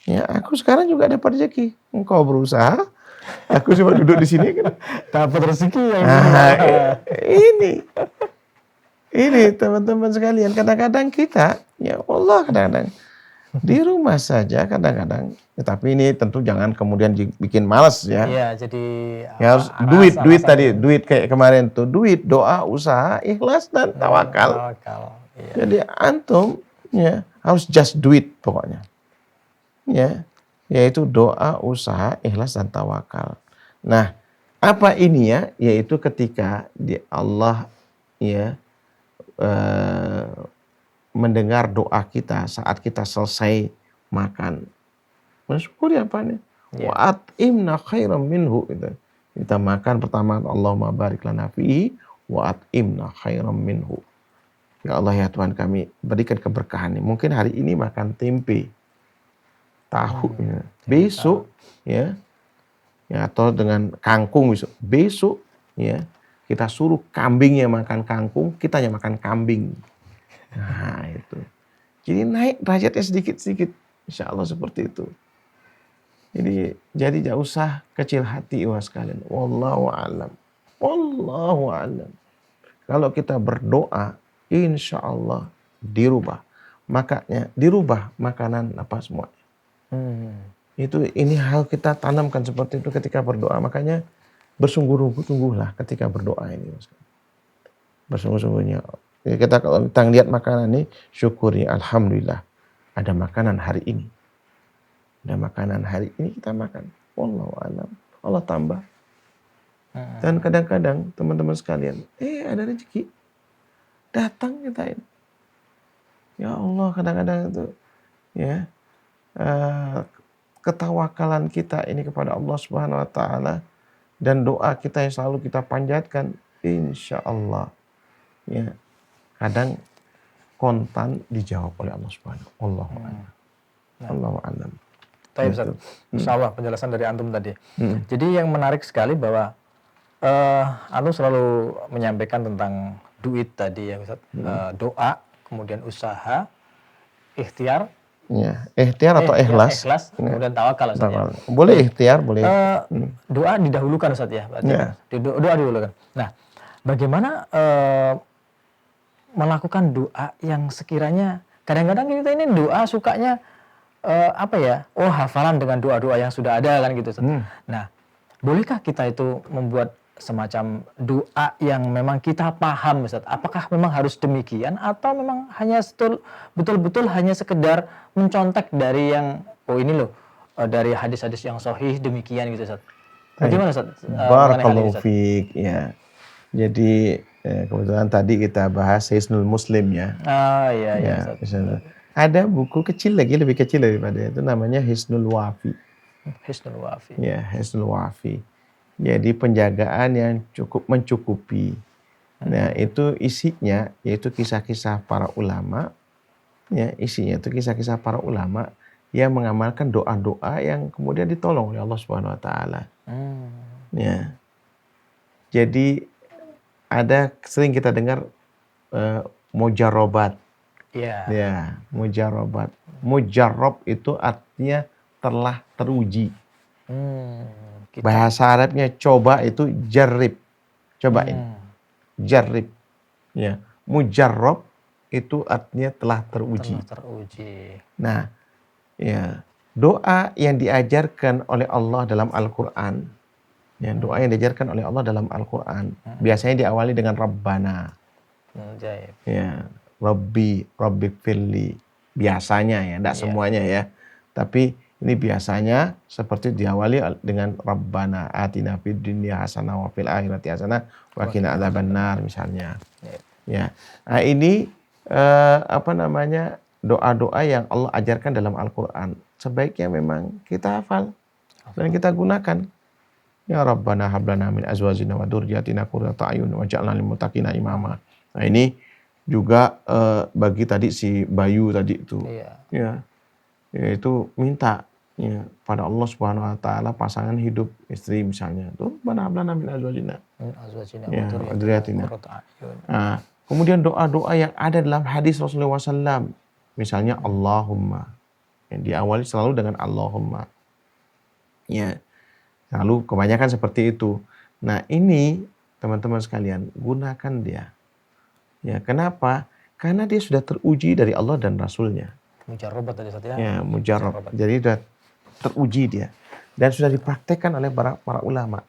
Ya aku sekarang juga dapat rezeki. Engkau berusaha, aku cuma duduk di sini kan. Dapat rezeki yang ini teman-teman sekalian. Kadang-kadang kita, ya Allah kadang-kadang di rumah saja kadang-kadang. Ya, tapi ini tentu jangan kemudian bikin malas ya. Iya, jadi Ya harus duit tadi, duit kayak kemarin tuh, duit, doa, usaha, ikhlas dan tawakal. Iya. Jadi antum ya harus just do it pokoknya. Ya, yaitu doa, usaha, ikhlas dan tawakal. Nah, apa ini ya? Yaitu ketika Allah ya mendengar doa kita saat kita selesai makan. Mensyukuri apa nih? Wa at'imna khairam minhu gitu. Kita makan pertama Allahumma barik lana fihi wa at'imna khairam minhu. Ya Allah ya Tuhan kami berikan keberkahan. Mungkin hari ini makan tempe, tahu ya. Besok ya atau dengan kangkung besok ya kita suruh kambingnya makan kangkung, kitanya makan kambing. Nah itu. Jadi naik derajatnya sedikit-sedikit. Insya Allah seperti itu. Jadi tidak usah kecil hati sekalian. Wallahu a'lam. Wallahu a'lam. Kalau kita berdoa, insya Allah dirubah. Makanya dirubah makanan apa semuanya. Ini hal kita tanamkan seperti itu ketika berdoa. Makanya bersungguh-sungguhlah ketika berdoa ini. Bersungguh-sungguhnya. Kita kalau kita lihat makanan ini, syukuri alhamdulillah ada makanan hari ini. Ada makanan hari ini kita makan. Wallahu a'lam. Allah tambah. Dan kadang-kadang teman-teman sekalian, ada rezeki. Datang kita ini. Ya Allah kadang-kadang itu ya ketawakalan kita ini kepada Allah Subhanahu wa taala dan doa kita yang selalu kita panjatkan insya Allah ya kadang kontan dijawab oleh Allah Subhanahu wa taala. Allahu a'lam. Baik Ustaz. Insyaallah penjelasan dari antum tadi. Jadi yang menarik sekali bahwa antum selalu menyampaikan tentang duit tadi ya Ustaz. Doa, kemudian usaha, ikhtiar. Ya, ikhtiar atau ikhlas. Ikhlas, kemudian tawakal Ustaz. Ya. Boleh ikhtiar, boleh. Doa didahulukan Ustaz ya. Berarti doa didahulukan. Nah, bagaimana melakukan doa yang sekiranya kadang-kadang kita ini doa sukanya hafalan dengan doa-doa yang sudah ada kan gitu. Nah, bolehkah kita itu membuat semacam doa yang memang kita paham Ustaz? Apakah memang harus demikian atau memang hanya betul-betul hanya sekedar mencontek dari yang ini loh dari hadis-hadis yang sahih demikian gitu Ustaz? Bagaimana Ustaz? Barakallahu fiik ya. Jadi kebetulan tadi kita bahas Hisnul Muslim ya. Iya Ustaz. Ada buku kecil lagi, lebih kecil daripada itu, namanya Hisnul Wafi. Hisnul Wafi. Ya, Hisnul Wafi. Jadi penjagaan yang cukup mencukupi. Nah, itu isinya yaitu kisah-kisah para ulama Ya, isinya itu kisah-kisah para ulama yang mengamalkan doa-doa yang kemudian ditolong oleh Allah Subhanahu wa taala. Ya. Jadi sering kita dengar mujarobat. Iya. Ya, mujarobat. Mujarrob itu artinya telah teruji. Kita. Bahasa Arabnya coba itu jarrib. Cobain. Jarrib. Ya. Mujarrob itu artinya telah teruji. Telah teruji. Nah, ya, doa yang diajarkan oleh Allah dalam Al-Qur'an, ya, doa yang diajarkan oleh Allah dalam Al-Qur'an, biasanya diawali dengan Rabbana. Ya, Rabbi firli. Biasanya ya, enggak semuanya ya. Tapi ini biasanya seperti diawali dengan Rabbana atina fid dunya hasanah wa fil akhirati hasanah wa qina adzabannar misalnya. Ya. Nah, ini doa-doa yang Allah ajarkan dalam Al-Qur'an. Sebaiknya memang kita hafal dan kita gunakan. Ya Rabbana hab lana min azwajina wa dzurriyyatina qurrata a'yun waj'alna lil muttaqina imama. Nah, ini juga bagi tadi si Bayu tadi itu. Ya. Yaitu minta ya pada Allah Subhanahu wa taala pasangan hidup, istri misalnya. Tuh, Rabbana hab lana min azwajina wa dzurriyyatina. Nah, kemudian doa-doa yang ada dalam hadis Rasulullah SAW. Misalnya Allahumma. Yang diawali selalu dengan Allahumma. Ya. Lalu kebanyakan seperti itu. Nah, ini teman-teman sekalian, gunakan dia. Ya, kenapa? Karena dia sudah teruji dari Allah dan Rasulnya. Mujarrobat tadi Ustaz ya. Ya, mujarrab. Jadi sudah teruji dia. Dan sudah dipraktekkan oleh para ulama.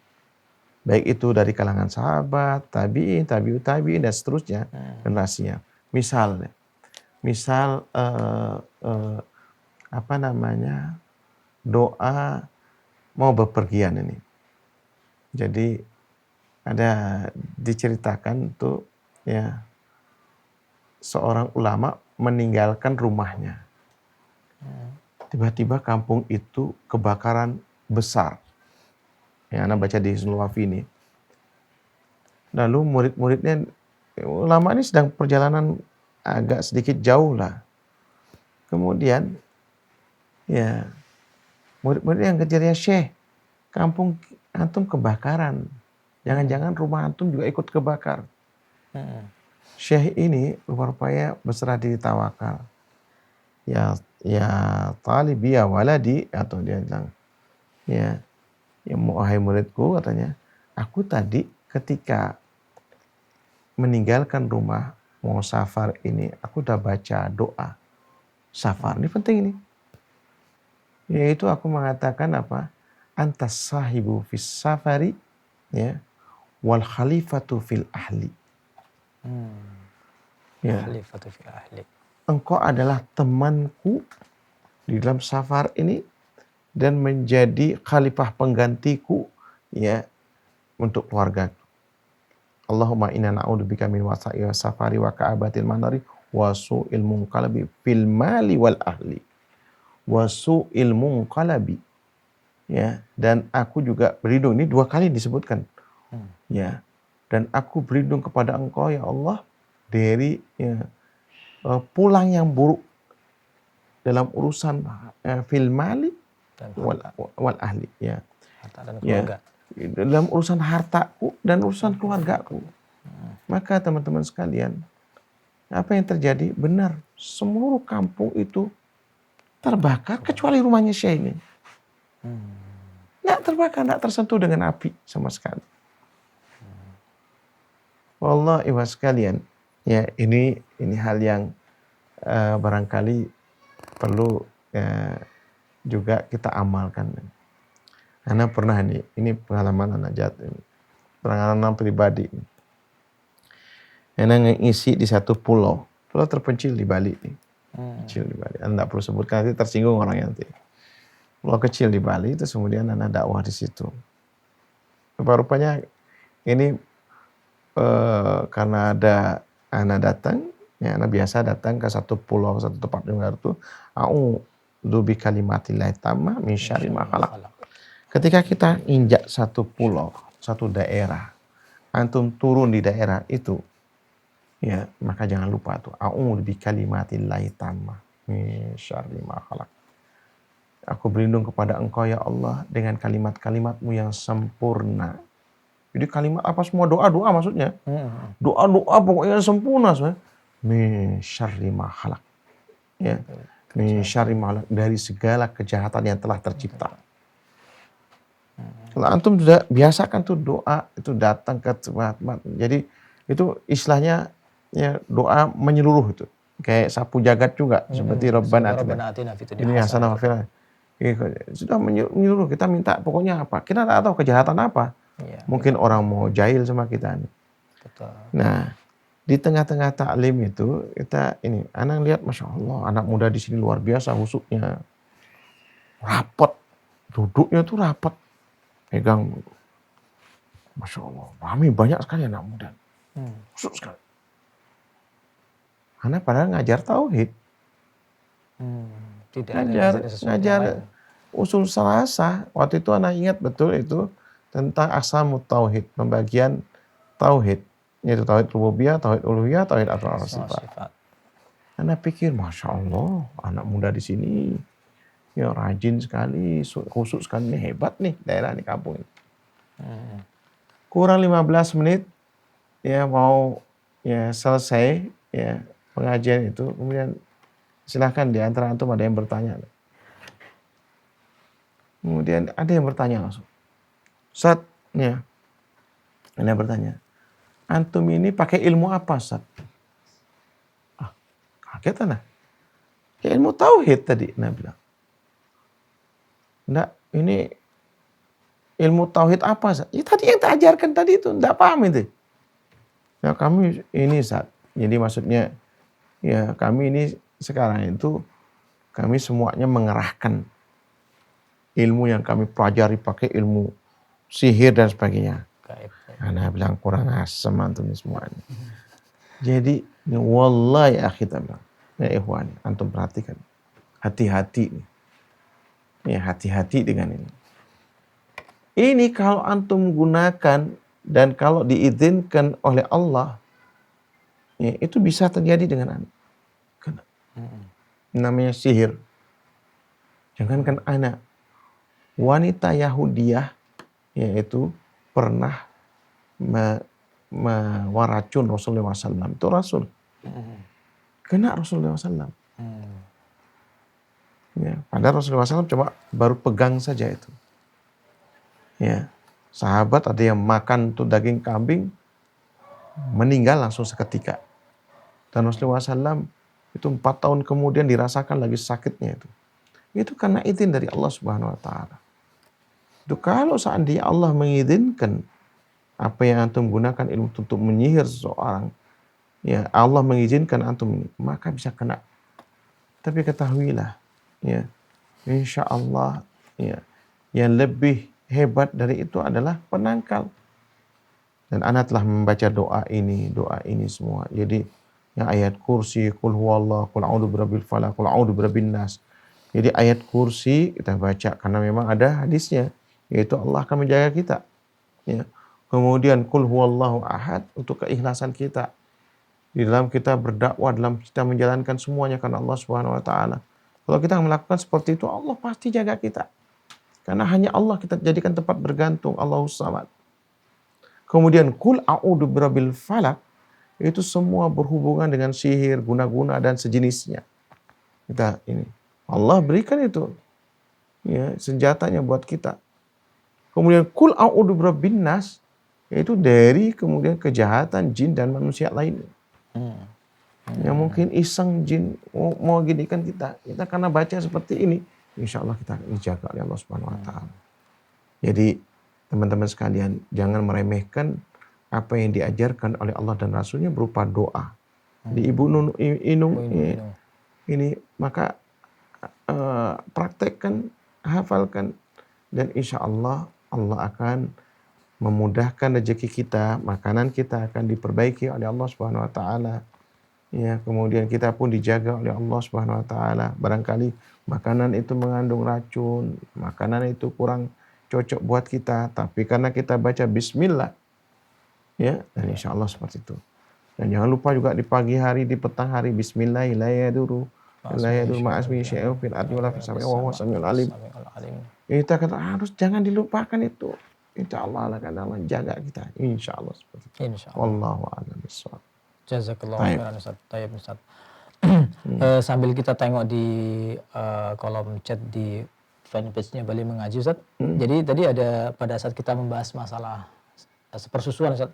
Baik itu dari kalangan sahabat, tabi'in, tabi'ut tabi'in, dan seterusnya generasinya. Misal doa mau bepergian ini. Jadi ada diceritakan tuh ya seorang ulama meninggalkan rumahnya. Tiba-tiba kampung itu kebakaran besar. Yang Anda baca di Hizbul Wafi ini. Lalu murid-muridnya, ulama ini sedang perjalanan agak sedikit jauh lah. Kemudian ya murid-murid yang kejar, ya Syekh, kampung antum kebakaran. Jangan-jangan rumah antum juga ikut kebakar. Syekh ini rupanya berserah diri tawakal. Ya talibi ya waladi, atau dia bilang, ya wahai muridku, katanya, aku tadi ketika meninggalkan rumah mau safar ini, aku udah baca doa safar. Ini penting ini. Yaitu aku mengatakan apa? Antas sahibu fis safari, ya, wal khalifatu fil ahli. Ya. Khalifatu fil ahli. Engkau adalah temanku di dalam safar ini dan menjadi khalifah penggantiku ya untuk keluarga. Allahumma inna na'udzubika min wasa'i safari wa ka'abatil manari wa su'il munqalabi fil mali wal ahli. Wa su'il munqalabi. Ya, dan aku juga berlindung, ini 2 kali disebutkan. Ya. Dan aku berlindung kepada Engkau ya Allah dari pulang yang buruk dalam urusan fil mali wal ahli, ya. Harta dan keluarga. Ya, dalam urusan hartaku dan urusan keluargaku. Maka teman-teman sekalian, apa yang terjadi? Benar, seluruh kampung itu terbakar kecuali rumahnya Syekh ini. Nggak terbakar, nggak tersentuh dengan api sama sekali. Wallahi wa sekalian, ya ini hal yang barangkali perlu juga kita amalkan. Karena pernah ini pengalaman anak jatuh, pengalaman pribadi. Anak ngisi di satu pulau terpencil di Bali nih. Kecil di Bali. Anda perlu sebutkan, nanti tersinggung orangnya nanti. Pulau kecil di Bali, itu kemudian anak dakwah di situ. Rupa-rupanya ini karena ada anak datang, ya anak biasa datang ke satu pulau, satu tempat dengar itu, a'udzu bikalimatillahi tamma min syarri ma khalaq. Ketika kita injak satu pulau, satu daerah, antum turun di daerah itu, Ya, maka jangan lupa tuh. A'udzu bikalimatillahi tammah min syarri ma khalaq. Aku berlindung kepada Engkau ya Allah dengan kalimat-kalimat-Mu yang sempurna. Jadi kalimat apa semua doa-doa maksudnya. Doa-doa pokoknya sempurna sebenarnya. Min syarri ma khalaq. Ya. Min syarri ma khalaq, dari segala kejahatan yang telah tercipta. Kalau antum sudah biasakan tuh doa itu datang ke tempat. Jadi itu istilahnya ya doa menyeluruh itu. Kayak sapu jagat juga seperti Rabbana atina fid dunya ini hasanah wa fil sudah menyeluruh, kita minta pokoknya apa. Kita tidak tahu kejahatan apa. Iya, Mungkin orang mau jahil sama kita nih. betul. Nah, di tengah-tengah taklim itu kita ini, anak lihat masya Allah anak muda di sini luar biasa husuknya, rapat, duduknya tuh rapat, pegang, masya Allah, rame banyak sekali anak muda, husuk sekali. Anak padahal ngajar tauhid, Tidak ada ngajar usul salasah. Waktu itu anak ingat betul itu tentang aqsamut tauhid, pembagian tauhid. Yaitu tauhid rububiyah, tauhid uluhiyah, tauhid asma wa sifat. Anak pikir, masya Allah, anak muda di sini ya rajin sekali, khusus sekali, ini hebat nih daerah di kampung ini. Kurang 15 menit ya mau ya selesai ya pengajian itu, kemudian silahkan di antara antum ada yang bertanya. Kemudian ada yang bertanya langsung. Ustaz, ya, ada yang bertanya, antum ini pakai ilmu apa, Ustaz? Kaget anak. Ya ilmu tauhid tadi, Nah bilang. Enggak, ini ilmu tauhid apa, Ustaz? Ya tadi yang tak ajarkan tadi itu, enggak paham itu. Ya kami ini, Ustaz. Jadi maksudnya, ya kami ini sekarang itu, kami semuanya mengerahkan ilmu yang kami pelajari pakai ilmu sihir dan sebagainya. Nah bilang kurang asem antum semuanya. Jadi wallahi akhi bilang, ya ikhwan, antum perhatikan. Hati-hati nih. Ya hati-hati dengan ini. Ini kalau antum gunakan dan kalau diizinkan oleh Allah, ya, itu bisa terjadi dengan anak. Namanya sihir. Jangankan anak. Wanita Yahudiyah yaitu pernah mewaracun Rasulullah SAW. Itu Rasul. Kena Rasulullah SAW. Ya, padahal Rasulullah SAW cuma baru pegang saja itu. Ya, sahabat ada yang makan tuh daging kambing, meninggal langsung seketika. Dan Rasulullah SAW itu 4 tahun kemudian dirasakan lagi sakitnya itu. Itu karena izin dari Allah Subhanahu Wa Taala. Itu kalau seandainya Allah mengizinkan apa yang antum gunakan ilmu untuk menyihir seseorang, ya Allah mengizinkan antum ini, maka bisa kena. Tapi ketahuilah, ya insya Allah, ya yang lebih hebat dari itu adalah penangkal. Dan anak telah membaca doa ini semua. Jadi yang ayat kursi, kul huwallah, kul a'udzu birabbil falaq, kul a'udzu birabbin nas. Jadi ayat kursi kita baca karena memang ada hadisnya, yaitu Allah akan menjaga kita. Ya. Kemudian kul huwallahu ahad untuk keikhlasan kita di dalam kita berdakwah, dalam kita menjalankan semuanya karena Allah Subhanahu Wa Taala. Kalau kita melakukan seperti itu, Allah pasti jaga kita. Karena hanya Allah kita jadikan tempat bergantung, Allahus Samad. Kemudian kul a'udzu birabbil falaq, itu semua berhubungan dengan sihir, guna-guna dan sejenisnya. Kita ini Allah berikan itu, ya senjatanya buat kita. Kemudian kul a'udzu birabbin nas, yaitu dari kemudian kejahatan jin dan manusia lainnya. Yang mungkin iseng jin mau ginikan kita karena baca seperti ini, insya Allah kita akan dijaga oleh Allah Subhanahu Wa Taala. Jadi teman-teman sekalian, jangan meremehkan apa yang diajarkan oleh Allah dan Rasulnya berupa doa. Di Ibu Inung ini maka praktekkan, hafalkan, dan insya Allah Allah akan memudahkan rezeki kita, makanan kita akan diperbaiki oleh Allah Subhanahu Wa Taala. Ya, kemudian kita pun dijaga oleh Allah Subhanahu Wa Taala. Barangkali makanan itu mengandung racun, makanan itu kurang cocok buat kita, tapi karena kita baca Bismillah, ya, dan insya Allah seperti itu. Dan jangan lupa juga di pagi hari, di petang hari, Bismillahirrahmanirrahim. Ma'asmi syai'u fil ardi wala fis sama'i wa huwa samiul alim. Kita kata harus jangan dilupakan itu. Insya Allah akan jaga kita. Insya Allah seperti itu. Insya Allah. Wallahu a'lam bishawab. Jazakallahu Taib. khairan Ustaz. Taib Ustaz. Sambil kita tengok di kolom chat di fanpage-nya Bali Mengaji Ustaz. Jadi tadi ada pada saat kita membahas masalah persusuan Ustaz.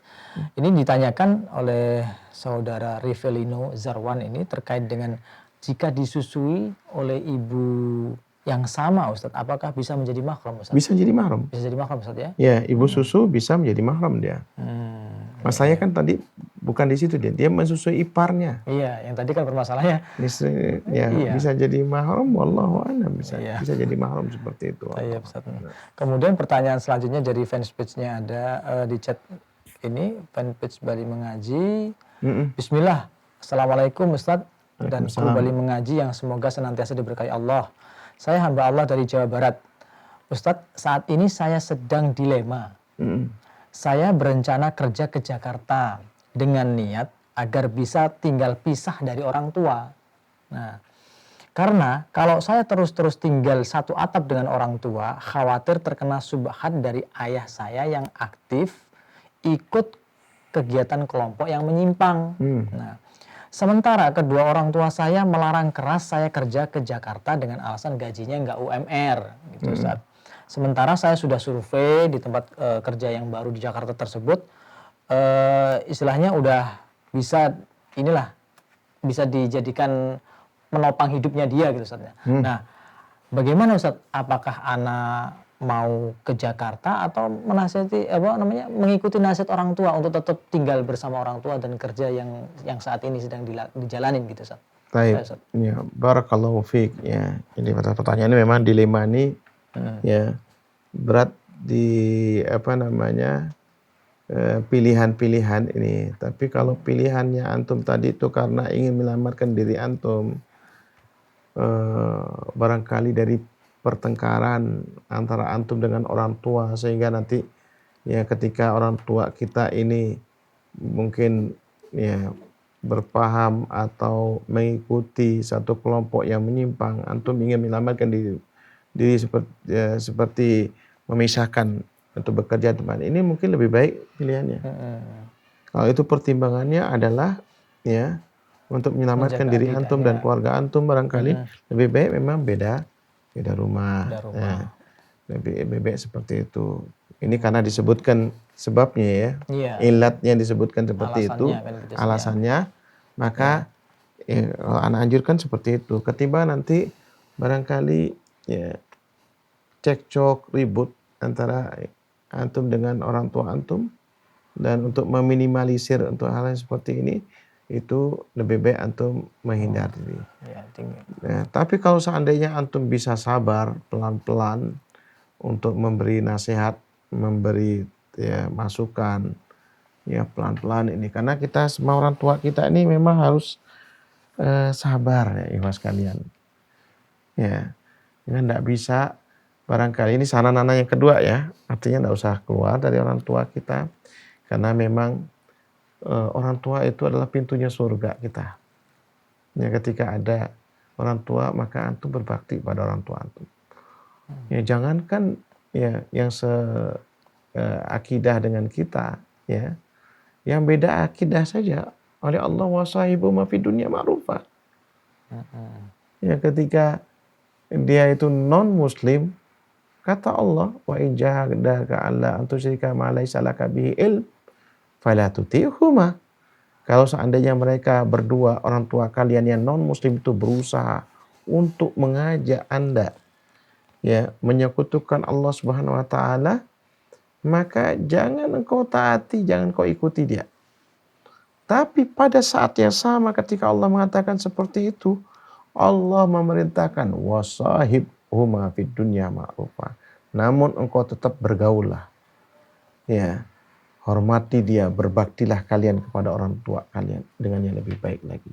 Ini ditanyakan oleh saudara Rivelino Zarwan ini terkait dengan jika disusui oleh ibu yang sama Ustaz, apakah bisa menjadi mahram Ustaz? Bisa jadi mahram. Bisa jadi mahram Ustaz ya? Ya, ibu susu bisa menjadi mahram dia. Masalahnya kan tadi bukan di situ dia mensusui iparnya. Iya, yang tadi kan permasalahannya. Ya, Iya. bisa jadi mahram, wallahu a'lam bisa jadi mahram seperti itu. Iya, Ustaz. Kemudian pertanyaan selanjutnya dari fanpage-nya ada di chat ini, fanpage Bali Mengaji. Bismillah. Assalamualaikum Ustaz dan kru Bali Mengaji yang semoga senantiasa diberkahi Allah. Saya hamba Allah dari Jawa Barat. Ustadz, saat ini saya sedang dilema. Saya berencana kerja ke Jakarta dengan niat agar bisa tinggal pisah dari orang tua. Nah, karena kalau saya terus-terus tinggal satu atap dengan orang tua, khawatir terkena subhat dari ayah saya yang aktif ikut kegiatan kelompok yang menyimpang. Nah, sementara kedua orang tua saya melarang keras saya kerja ke Jakarta dengan alasan gajinya nggak UMR, gitu Ustaz. Sementara saya sudah survei di tempat kerja yang baru di Jakarta tersebut, istilahnya udah bisa bisa dijadikan menopang hidupnya dia gitu Ustaz. Nah, bagaimana Ustaz? Apakah anak mau ke Jakarta atau mengikuti nasihat orang tua untuk tetap tinggal bersama orang tua dan kerja yang saat ini sedang dijalanin gitu Ustaz. Baik. Ya, barakallahu fiik ya. Ini pertanyaan ini memang dilema ini ya berat di pilihan-pilihan ini. Tapi kalau pilihannya antum tadi itu karena ingin menyelamatkan diri antum, barangkali dari pertengkaran antara antum dengan orang tua sehingga nanti ya ketika orang tua kita ini mungkin ya berpaham atau mengikuti satu kelompok yang menyimpang, antum ingin menyelamatkan diri seperti memisahkan untuk bekerja tempat ini mungkin lebih baik pilihannya. Kalau itu pertimbangannya adalah ya untuk menyelamatkan diri antum dan keluarga antum, barangkali lebih baik memang beda rumah. Ya, lebih baik seperti itu. Ini karena disebutkan sebabnya ya, ilatnya disebutkan seperti itu, alasannya, maka anak anjurkan seperti itu. Ketimbang nanti barangkali ya cekcok ribut antara antum dengan orang tua antum, dan untuk meminimalisir untuk hal yang seperti ini itu lebih baik antum menghindari. Nah, tapi kalau seandainya antum bisa sabar pelan-pelan untuk memberi nasihat, memberi ya masukan ya pelan-pelan ini, karena kita semua orang tua kita ini memang harus sabar ya ikhwas sekalian. Ya, enggak bisa barangkali ini saran anak yang kedua ya, artinya enggak usah keluar dari orang tua kita karena memang orang tua itu adalah pintunya surga kita. Ya, ketika ada orang tua maka antum berbakti pada orang tua antum. Ya, jangankan ya yang akidah dengan kita ya, yang beda akidah saja oleh Allah wasahibu ma fid dunya ma'rufa. Ya, ketika dia itu non muslim, kata Allah wa in jahadaka alla an tusyrika ma laysa laka bihi ilm fala tuti'huma. Kalau seandainya mereka berdua orang tua kalian yang non muslim itu berusaha untuk mengajak Anda ya menyekutukan Allah Subhanahu wa taala, maka jangan engkau taati, jangan kau ikuti dia. Tapi pada saat yang sama ketika Allah mengatakan seperti itu, Allah memerintahkan wasahibhuma fid dunya ma'rufa. Namun engkau tetap bergaullah. Ya. Hormati dia, berbaktilah kalian kepada orang tua kalian dengan yang lebih baik lagi.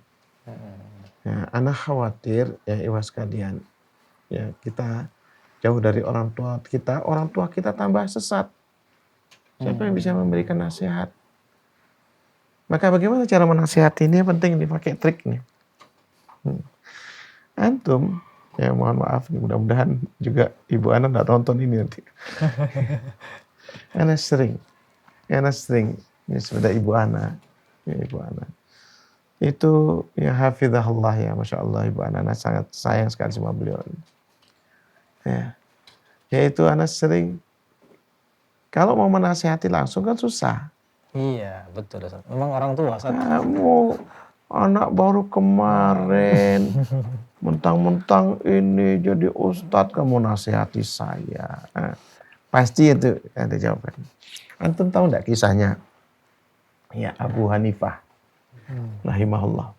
Nah, anak khawatir ya ikhwas sekalian, ya kita jauh dari orang tua kita tambah sesat. Siapa yang bisa memberikan nasihat? Maka bagaimana cara menasihati ini penting dipakai trik nih. Antum, ya mohon maaf nih, mudah-mudahan juga ibu Ana nggak tonton ini nanti. Ana sering, ini sudah ibu Ana, ya ibu Ana. Itu ya hafizahullah ya, Masya Allah ibu Ana sangat sayang sekali sama beliau. Ya, yaitu Ana sering, kalau mau menasihati langsung kan susah. Iya, betul Ustaz. Memang orang tua Ustaz. Kamu anak baru kemarin, mentang-mentang ini jadi ustadz kamu nasihati saya. Nah, pasti itu ada jawaban. Antum tahu enggak kisahnya? Ya Abu Hanifah, rahimahullah.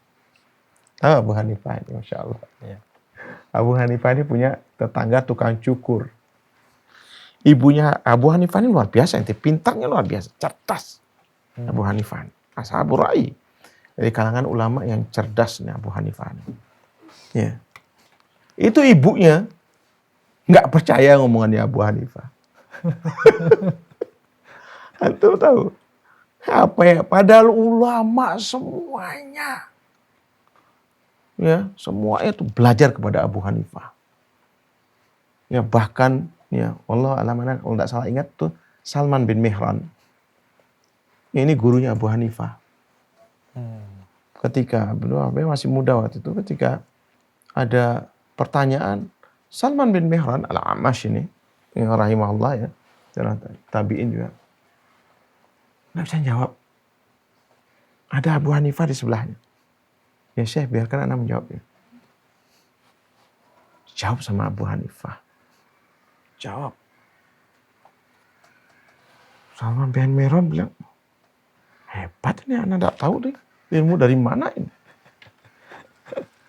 Tahu Abu Hanifah ini, Masya Allah. Iya. Abu Hanifah ini punya tetangga tukang cukur. Ibunya Abu Hanifah ini luar biasa, pintarnya luar biasa, cerdas. Abu Hanifah, ashabur ra'i. Dari kalangan ulama yang cerdas nih Abu Hanifah. Ya. Itu ibunya nggak percaya ngomongannya Abu Hanifah. Antum tahu? Apa ya? Padahal ulama semuanya. Ya, semuanya itu belajar kepada Abu Hanifah. Ya, bahkan ya Allah alamana kalau tidak salah ingat tuh Salman bin Mihran. Ya, ini gurunya Abu Hanifah. Ketika beliau masih muda waktu itu, ketika ada pertanyaan, Salman bin Mihran al-Amash ini, yang rahimahullah ya, tabi'in juga, nggak bisa jawab. Ada Abu Hanifah di sebelahnya. Ya Syekh, biarkan anak menjawabnya. Jawab sama Abu Hanifah. Jawab. Salman bin Mihran bilang, hebat ini anak, nggak tahu deh. Ilmu dari mana ini?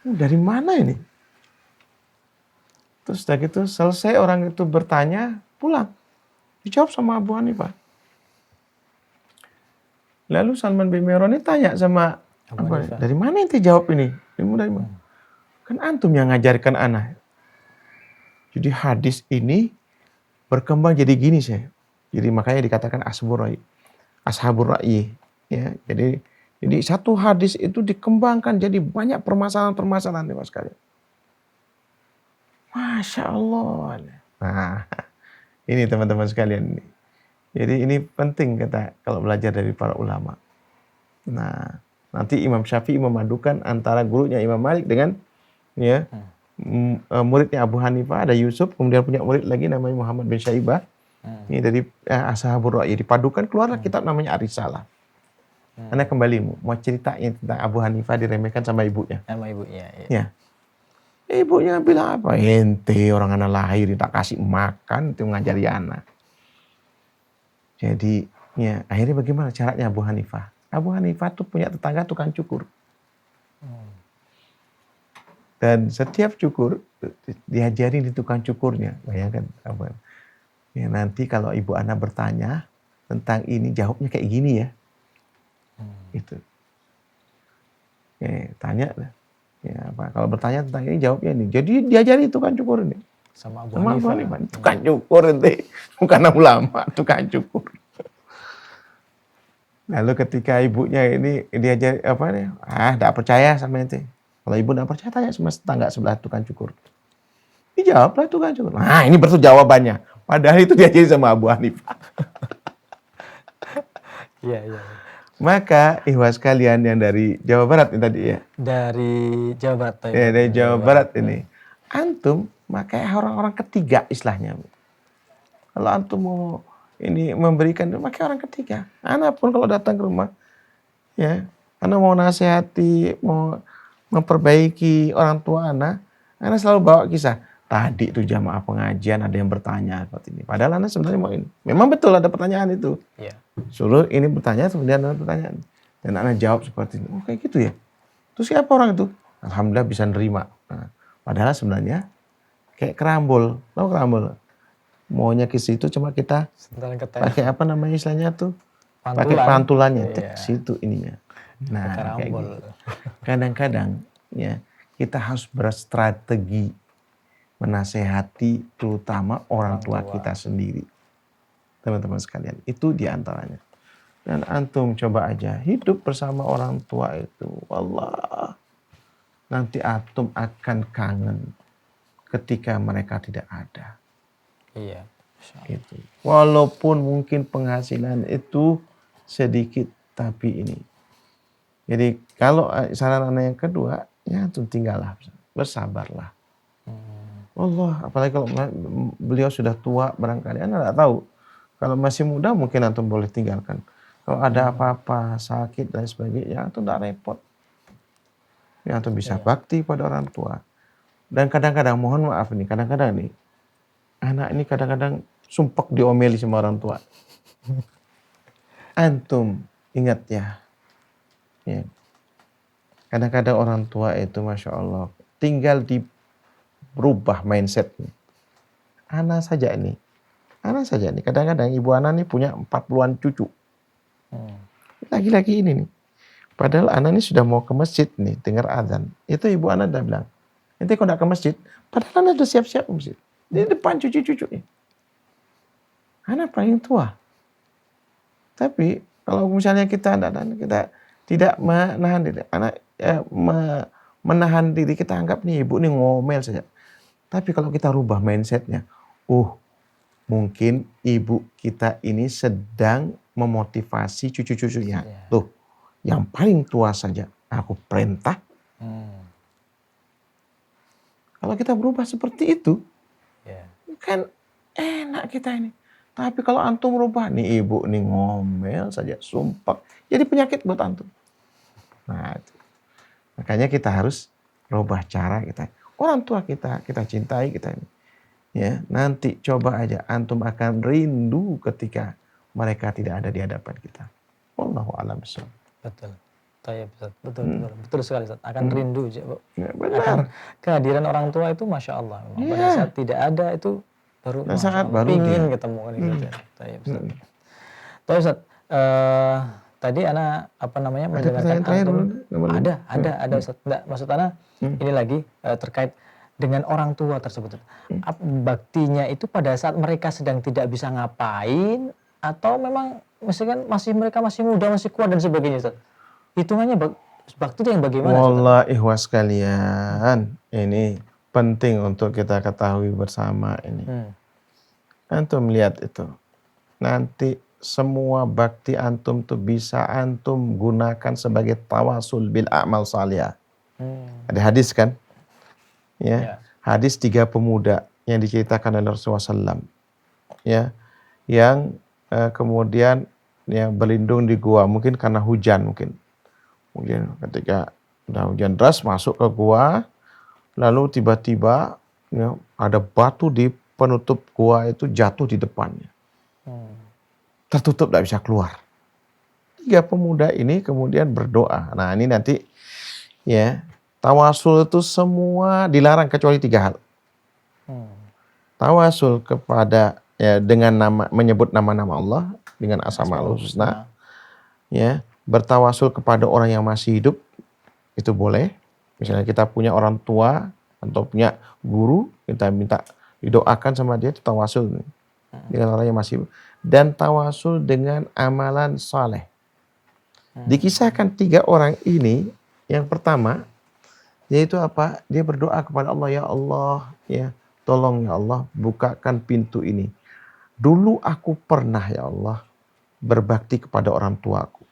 Dari mana ini? Terus sudah gitu selesai orang itu bertanya, pulang. Dijawab sama Abu Hanifah. Lalu Salman bin Mihran ini tanya sama Abu Hanifah, dari mana ente jawab ini? Ilmu dari mana? Kan antum yang ngajarkan anak. Jadi hadis ini berkembang jadi gini sih. Jadi makanya dikatakan ashabur ra'i. Ya, jadi satu hadis itu dikembangkan jadi banyak permasalahan-permasalahan nih Mas sekalian. Masya Allah. Nah, ini teman-teman sekalian. Jadi ini penting kita kalau belajar dari para ulama. Nah, nanti Imam Syafi'i memadukan antara gurunya Imam Malik dengan ya muridnya Abu Hanifah, ada Yusuf, kemudian punya murid lagi namanya Muhammad bin Syaibah. Ini dari Ashabur Ra'i, dipadukan keluarlah kitab namanya Ar-Risalah. Anda kembali mau ceritain tentang Abu Hanifah diremehkan sama ibunya. Sama ibunya. Ya. Ibunya bilang apa? Ente orang anak lahir tak kasih makan itu ngajari anak. Jadi ya akhirnya bagaimana caranya Abu Hanifah? Abu Hanifah tuh punya tetangga tukang cukur. Dan setiap cukur diajarin di tukang cukurnya. Bayangkan apa? Ya, nanti kalau ibu anak bertanya tentang ini jawabnya kayak gini ya. Itu. Ya, tanya lah. Ya, apa? Kalau bertanya tentang ini jawabnya ini. Jadi diajari tukang cukur ini. Sama Abu Hanifah. Tukang cukur ente. Bukan ulama, tukang cukur. Lalu ketika ibunya ini diajari apa nih? Enggak percaya sama ente. Kalau ibu enggak percaya tanya sama tetangga sebelah tukang cukur. Dijawablah tukang cukur. Nah, ini betul jawabannya. Padahal itu diajari sama Abu Hanifah. Iya. Maka ikhwas kalian yang dari Jawa Barat ini tadi ya. Dari Jawa Barat. Ya, dari Jawa Barat ini. Antum makanya orang-orang ketiga istilahnya. Kalau antum mau ini memberikan, makanya orang ketiga. Anak pun kalau datang ke rumah, ya, anak mau nasihati, mau memperbaiki orang tua anak selalu bawa kisah. Tadi itu jamaah pengajian ada yang bertanya seperti ini. Padahal anak sebenarnya mau ini. Memang betul ada pertanyaan itu. Iya. Suruh ini bertanya, kemudian ada pertanyaan. Dan anak jawab seperti ini. Oh kayak gitu ya. Terus siapa orang itu? Alhamdulillah bisa nerima. Nah, padahal sebenarnya kayak kerambol. Tahu kerambol? Maunya ke situ cuma kita pakai apa namanya istilahnya tuh? Pakai pantulannya. Tek situ ininya. Nah, kayak gitu. Kadang-kadang ya kita harus berstrategi menasehati terutama orang tua kita sendiri. Teman-teman sekalian, itu diantaranya. Dan antum coba aja hidup bersama orang tua itu. Allah, nanti antum akan kangen ketika mereka tidak ada. Iya. Itu. Walaupun mungkin penghasilan itu sedikit, tapi ini. Jadi kalau saran anak yang kedua, ya antum tinggallah, bersabarlah. Allah, apalagi kalau beliau sudah tua barangkali, anda tidak tahu. Kalau masih muda mungkin antum boleh tinggalkan. Kalau ada apa-apa, sakit dan sebagainya, antum tidak repot. Ya, antum bisa bakti pada orang tua. Dan kadang-kadang, mohon maaf nih, kadang-kadang nih, anak ini kadang-kadang sumpek diomeli sama orang tua. Antum ingat ya, kadang-kadang orang tua itu Masya Allah, tinggal dirubah mindsetnya. Anak saja nih, kadang-kadang ibu anak nih punya 40-an cucu. Lagi-lagi ini nih, padahal anak ini sudah mau ke masjid nih, dengar azan. Itu ibu anak udah bilang, nanti kok nggak ke masjid, padahal anak udah siap-siap ke masjid. Di depan cucu-cucunya. Anak paling tua. Tapi kalau misalnya kita tidak menahan diri, menahan diri, kita anggap nih ibu nih ngomel saja. Tapi kalau kita rubah mindsetnya, mungkin ibu kita ini sedang memotivasi cucu-cucunya. Tuh, yang paling tua saja aku perintah. Kalau kita berubah seperti itu, kan enak kita ini. Tapi kalau antum berubah, nih ibu nih ngomel saja, sumpah. Jadi penyakit buat antum. Nah, itu. Makanya kita harus rubah cara kita. Orang tua kita cintai kita ini. Ya, nanti coba aja antum akan rindu ketika mereka tidak ada di hadapan kita. Wallahu a'lam bishawab. Betul. Betul sekali Ustaz. Akan rindu Ya, benar. akan kehadiran orang tua itu Masya Allah. Pada saat tidak ada itu baru Masya Allah, pingin ketemu kan Ustaz. Tapi Ustaz, tadi ana mendengarkan antum. Ada Ustaz. Enggak, maksud ana ini lagi terkait dengan orang tua tersebut. Baktinya itu pada saat mereka sedang tidak bisa ngapain atau memang mereka masih muda, masih kuat dan sebagainya Ustaz. Hitungannya bakti itu yang bagaimana? Wallah ikhwas kalian, ini penting untuk kita ketahui bersama ini. Antum lihat itu. Nanti semua bakti antum tuh bisa antum gunakan sebagai tawasul bil a'mal salihah. Ada hadis kan? Ya. Hadis 3 pemuda yang diceritakan oleh Rasulullah SAW. Ya. Yang kemudian berlindung di gua, mungkin karena hujan mungkin. Mungkin ketika udah hujan deras masuk ke gua, lalu tiba-tiba ada batu di penutup gua itu jatuh di depannya. Tertutup, tidak bisa keluar. 3 pemuda ini kemudian berdoa. Nah ini nanti ya, tawasul itu semua dilarang kecuali 3 hal. Tawasul kepada dengan menyebut nama-nama Allah dengan Asmaul Husna. Ya, bertawasul kepada orang yang masih hidup itu boleh. Misalnya kita punya orang tua atau punya guru, kita minta didoakan sama dia, itu tawasul dengan orang yang masih hidup. Dan tawasul dengan amalan saleh. Dikisahkan 3 orang ini, yang pertama yaitu apa? Dia berdoa kepada Allah, ya Allah, ya tolong ya Allah bukakan pintu ini. Dulu aku pernah ya Allah berbakti kepada orang tuaku.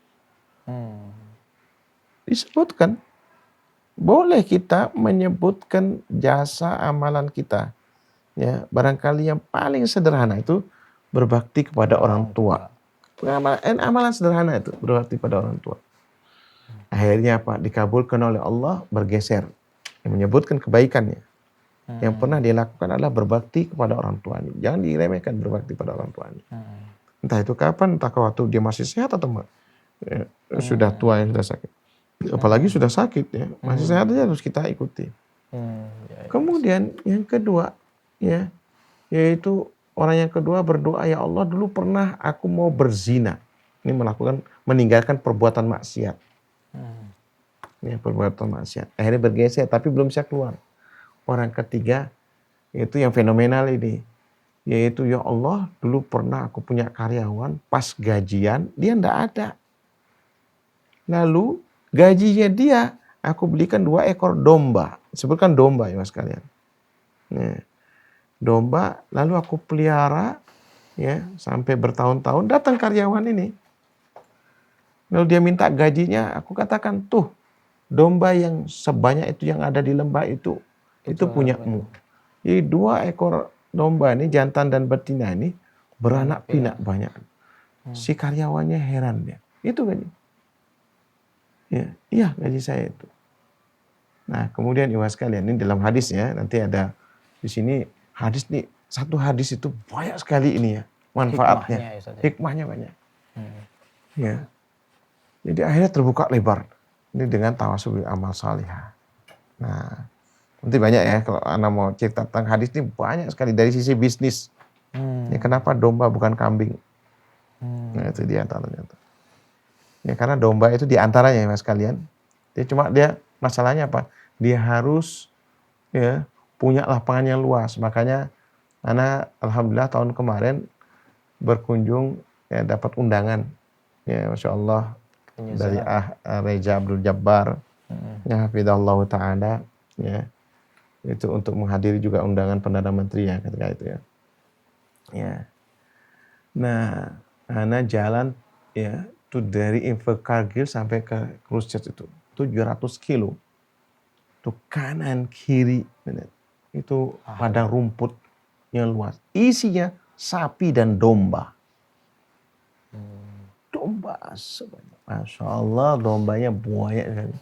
Disebutkan, boleh kita menyebutkan jasa amalan kita. Ya, barangkali yang paling sederhana itu berbakti kepada orang tua. Amalan sederhana itu berbakti pada orang tua. Akhirnya apa? Dikabulkan oleh Allah, bergeser. Yang menyebutkan kebaikannya. Yang pernah dia lakukan adalah berbakti kepada orang tuanya. Jangan diremehkan berbakti pada orang tuanya. Entah itu kapan, entah waktu dia masih sehat atau sudah tua yang sudah sakit. Apalagi sudah sakit ya, masih sehat aja harus kita ikuti. Kemudian yang kedua ya, yaitu orang yang kedua berdoa, ya Allah dulu pernah aku mau berzina. Ini meninggalkan perbuatan maksiat. Ya, perbuatan maksiat. Akhirnya bergeser tapi belum bisa keluar. Orang ketiga itu yang fenomenal ini. Yaitu, ya Allah, dulu pernah aku punya karyawan, pas gajian dia ndak ada. Lalu gajinya dia, aku belikan 2 ekor domba. Sebutkan domba ya mas kalian. Nah, domba, lalu aku pelihara ya sampai bertahun-tahun. Datang karyawan ini, lalu dia minta gajinya. Aku katakan, tuh domba yang sebanyak itu yang ada di lembah itu punyamu. Jadi 2 ekor domba ini, jantan dan betina ini beranak pinak banyak. Si karyawannya heran dia. Itu gaji. Ya, iya gaji saya itu. Nah, kemudian ibu sekalian, ini dalam hadis ya, nanti ada di sini hadis nih, satu hadis itu banyak sekali ini ya manfaatnya, hikmahnya banyak. Ya. Jadi akhirnya terbuka lebar ini dengan tawasul amal salihah. Nah, nanti banyak ya kalau anak mau cerita tentang hadis ini banyak sekali dari sisi bisnis. Ya, kenapa domba bukan kambing? Nah, itu di antaranya tuh. Ya, karena domba itu di antaranya ya mas kalian. Dia masalahnya apa? Dia harus ya punya lapangan yang luas. Makanya anak alhamdulillah tahun kemarin berkunjung ya dapat undangan. Ya Masya Allah dari Reza Abdul Jabbar. Ya hafidhallahu ta'ala ya. Itu untuk menghadiri juga undangan Perdana Menteri ya ketika itu ya. Ya. Nah, anak jalan ya itu dari Invercargill sampai ke Christchurch itu 700 kilo. Itu kanan kiri itu padang rumputnya luas. Isinya sapi dan domba. Domba sebanyak. Masya Allah, dombanya banyak sekali.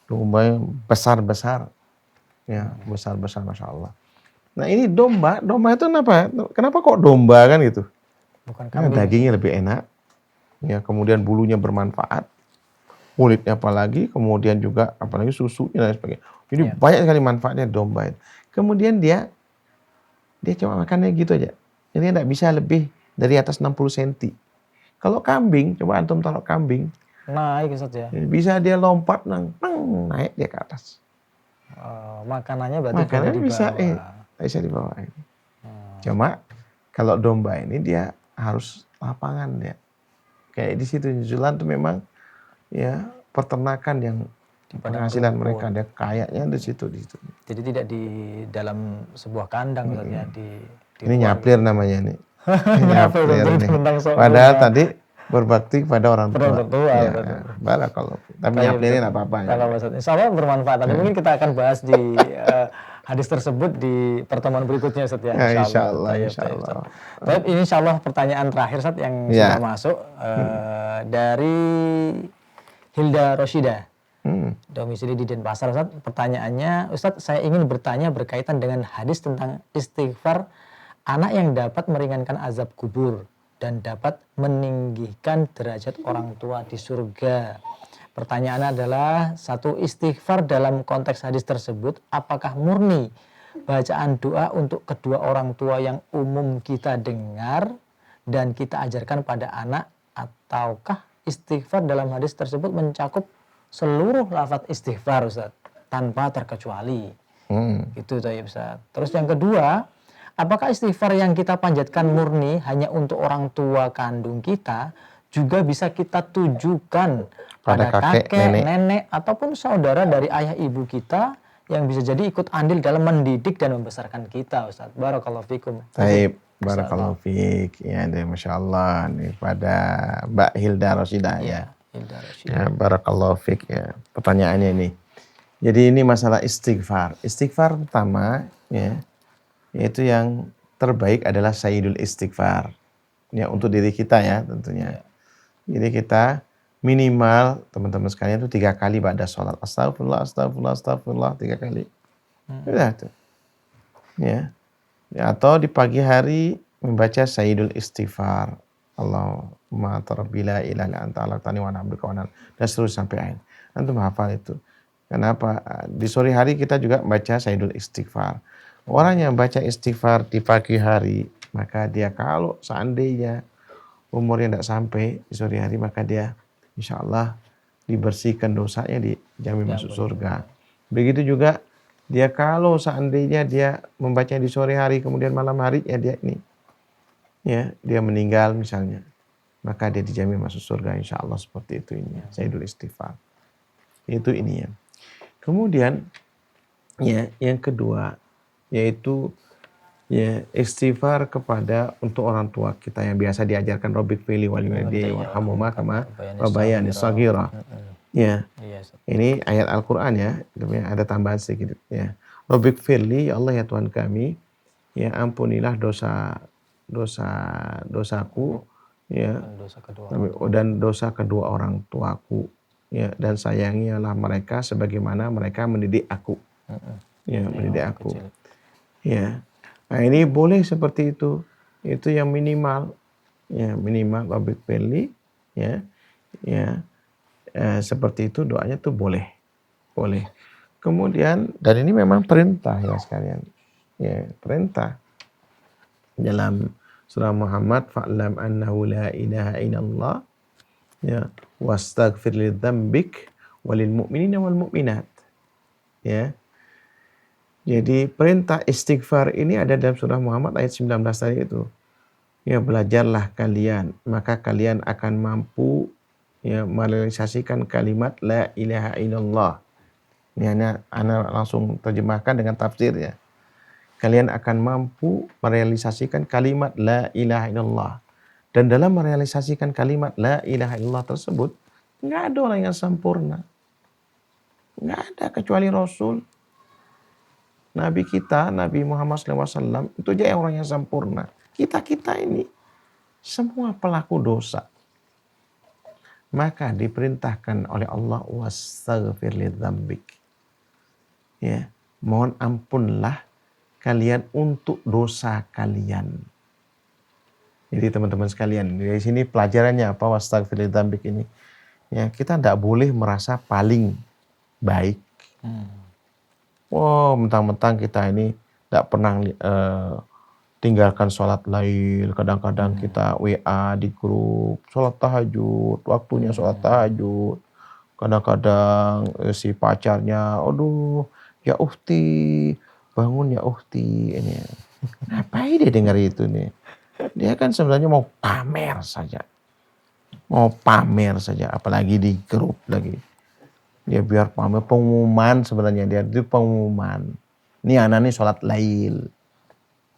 Dombanya besar-besar. Ya, besar-besar Masya Allah. Nah ini domba itu kenapa kok domba kan gitu? Bukan kambing. Nah, dagingnya lebih enak. Ya, kemudian bulunya bermanfaat. Kulitnya apalagi, kemudian juga apalagi susunya dan sebagainya. Jadi banyak sekali manfaatnya domba itu. Kemudian dia cuma makannya gitu aja. Jadi enggak bisa lebih dari atas 60 cm. Kalau kambing, coba antum taruh kambing. Naik Ustaz ya. Bisa dia lompat naik dia ke atas. Makanannya berarti bisa dibawa. Cuma kalau domba ini dia harus lapangan dia. Kayak di situ New Zealand tuh memang ya peternakan yang penghasilan mereka dia kayaknya di situ. Jadi tidak di dalam sebuah kandang ya ini nyaplir namanya nih. Nyaplir nih. Padahal tadi berbakti kepada orang tua. Ya, barakallahu. Tapi nyaplirin apa-apa ya. Insya Allah bermanfaat. Nanti mungkin kita akan bahas di hadis tersebut di pertemuan berikutnya Ustaz ya. Insya Allah. Baik, ini insya Allah pertanyaan terakhir Ustaz yang sudah masuk dari Hilda Roshida. Domisili di Denpasar Ustaz. Pertanyaannya, Ustaz, saya ingin bertanya berkaitan dengan hadis tentang istighfar anak yang dapat meringankan azab kubur dan dapat meninggikan derajat orang tua di surga. Pertanyaannya adalah, satu, istighfar dalam konteks hadis tersebut apakah murni bacaan doa untuk kedua orang tua yang umum kita dengar dan kita ajarkan pada anak, ataukah istighfar dalam hadis tersebut mencakup seluruh lafaz istighfar Ustaz tanpa terkecuali? Gitu ya Ustaz. Terus yang kedua, apakah istighfar yang kita panjatkan murni hanya untuk orang tua kandung kita juga bisa kita tujukan pada kakek, nenek, ataupun saudara dari ayah ibu kita yang bisa jadi ikut andil dalam mendidik dan membesarkan kita Ustaz. Barakallahu fikum. Baik, barakallahu fik. Ya, Masya Allah. Ini pada Mbak Hilda Roshida ya. Hilda Roshida. Ya, barakallahu fik ya. Pertanyaannya ini. Jadi ini masalah istighfar. Istighfar pertama ya, yaitu yang terbaik adalah sayyidul istighfar. Ya, untuk diri kita ya tentunya. Jadi kita minimal teman-teman sekalian itu 3 kali ba'da sholat. Astagfirullah, astagfirullah, astagfirullah 3 kali. Sudah tuh. Ya. Atau di pagi hari membaca sayyidul istighfar. Allahumma tarabbila ilaha anta alaqtani wa na'buduka wa dan seterusnya sampai akhir. Antum hafal itu. Kenapa? Di sore hari kita juga membaca sayyidul istighfar. Orang yang baca istighfar di pagi hari, maka dia kalau seandainya umurnya tidak sampai di sore hari, maka dia insya Allah dibersihkan dosanya, dijamin masuk surga. Begitu juga Dia kalau seandainya dia membacanya di sore hari kemudian malam hari ya dia ini ya dia meninggal misalnya, maka dia dijamin masuk surga insya Allah seperti itu ini. Sayyidul Istighfar. Itu ini ya. Kemudian ya yang kedua yaitu ya istighfar kepada untuk orang tua kita yang biasa diajarkan Rabbik fili wal walidayya warhamhuma kama rabbayani shaghira. Ya. Ini ayat Al-Qur'an ya, ada tambahan sedikit ya. Rabbik fili, ya Allah ya Tuhan kami, ya ampunilah dosaku ya dan dosa kedua orang tuaku ya, dan sayangilah mereka sebagaimana mereka mendidik aku. Ya, mendidik aku. Ya. Nah, ini boleh seperti itu. Itu yang minimal. Ya, minimal Rabbik firli ya. Ya. Seperti itu doanya tuh boleh. Boleh. Kemudian dan ini memang perintah ya sekalian. Ya, perintah. Dalam surah Muhammad fa'lam annahu la ilaha illallah ya wastaghfir lidzambik walil mu'minina wal mu'minat. Ya. Jadi perintah istighfar ini ada dalam surah Muhammad ayat 19 tadi itu. Ya belajarlah kalian, maka kalian akan mampu ya merealisasikan kalimat la ilaha illallah. Ini ana langsung terjemahkan dengan tafsir ya. Kalian akan mampu merealisasikan kalimat la ilaha illallah. Dan dalam merealisasikan kalimat la ilaha illallah tersebut, enggak ada orang yang sempurna. Enggak ada kecuali Rasul. Nabi kita, Nabi Muhammad SAW, itu aja orang yang sempurna. Kita ini semua pelaku dosa. Maka diperintahkan oleh Allah wastaghfir lidzambik. Ya, mohon ampunlah kalian untuk dosa kalian. Jadi teman-teman sekalian, dari sini pelajarannya apa wastaghfir lidzambik ini? Ya, kita tidak boleh merasa paling baik. Oh, mentang-mentang kita ini tidak pernah tinggalkan sholat lail. Kadang-kadang kita WA di grup, sholat tahajud, waktunya sholat tahajud. Kadang-kadang si pacarnya, aduh, ya ukhti, bangun ya ukhti. Ini. Ngapain dia dengar itu nih? Dia kan sebenarnya mau pamer saja. Mau pamer saja, apalagi di grup lagi. Ya biar pamer pengumuman sebenarnya dia itu pengumuman. Ini anak nih sholat lail.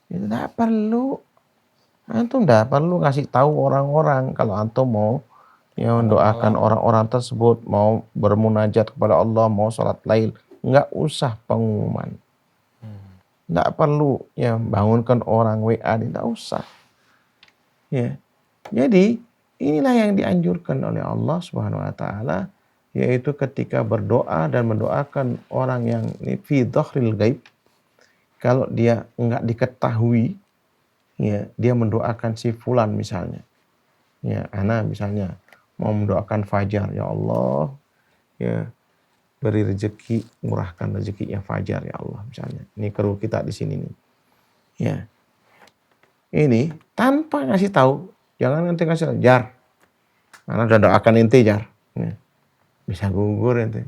Itu tidak perlu. Antum tidak perlu ngasih tahu orang-orang kalau antum mau ya mendoakan orang-orang tersebut, mau bermunajat kepada Allah, mau sholat lail. Enggak usah pengumuman. Tidak perlu ya bangunkan orang WA, tidak usah. Ya. Jadi inilah yang dianjurkan oleh Allah Subhanahu wa taala, yaitu ketika berdoa dan mendoakan orang yang fi dhahril ghaib, kalau dia enggak diketahui ya, dia mendoakan si fulan misalnya. Ya, ana misalnya mau mendoakan fajar, ya Allah, ya beri rezeki, murahkan rezekinya fajar ya Allah misalnya. Ini kru kita di sini nih. Ya. Ini tanpa ngasih tahu, jangan nanti kasih jar. Ana udah doakan ente jar. Ya. Bisa gugur ente.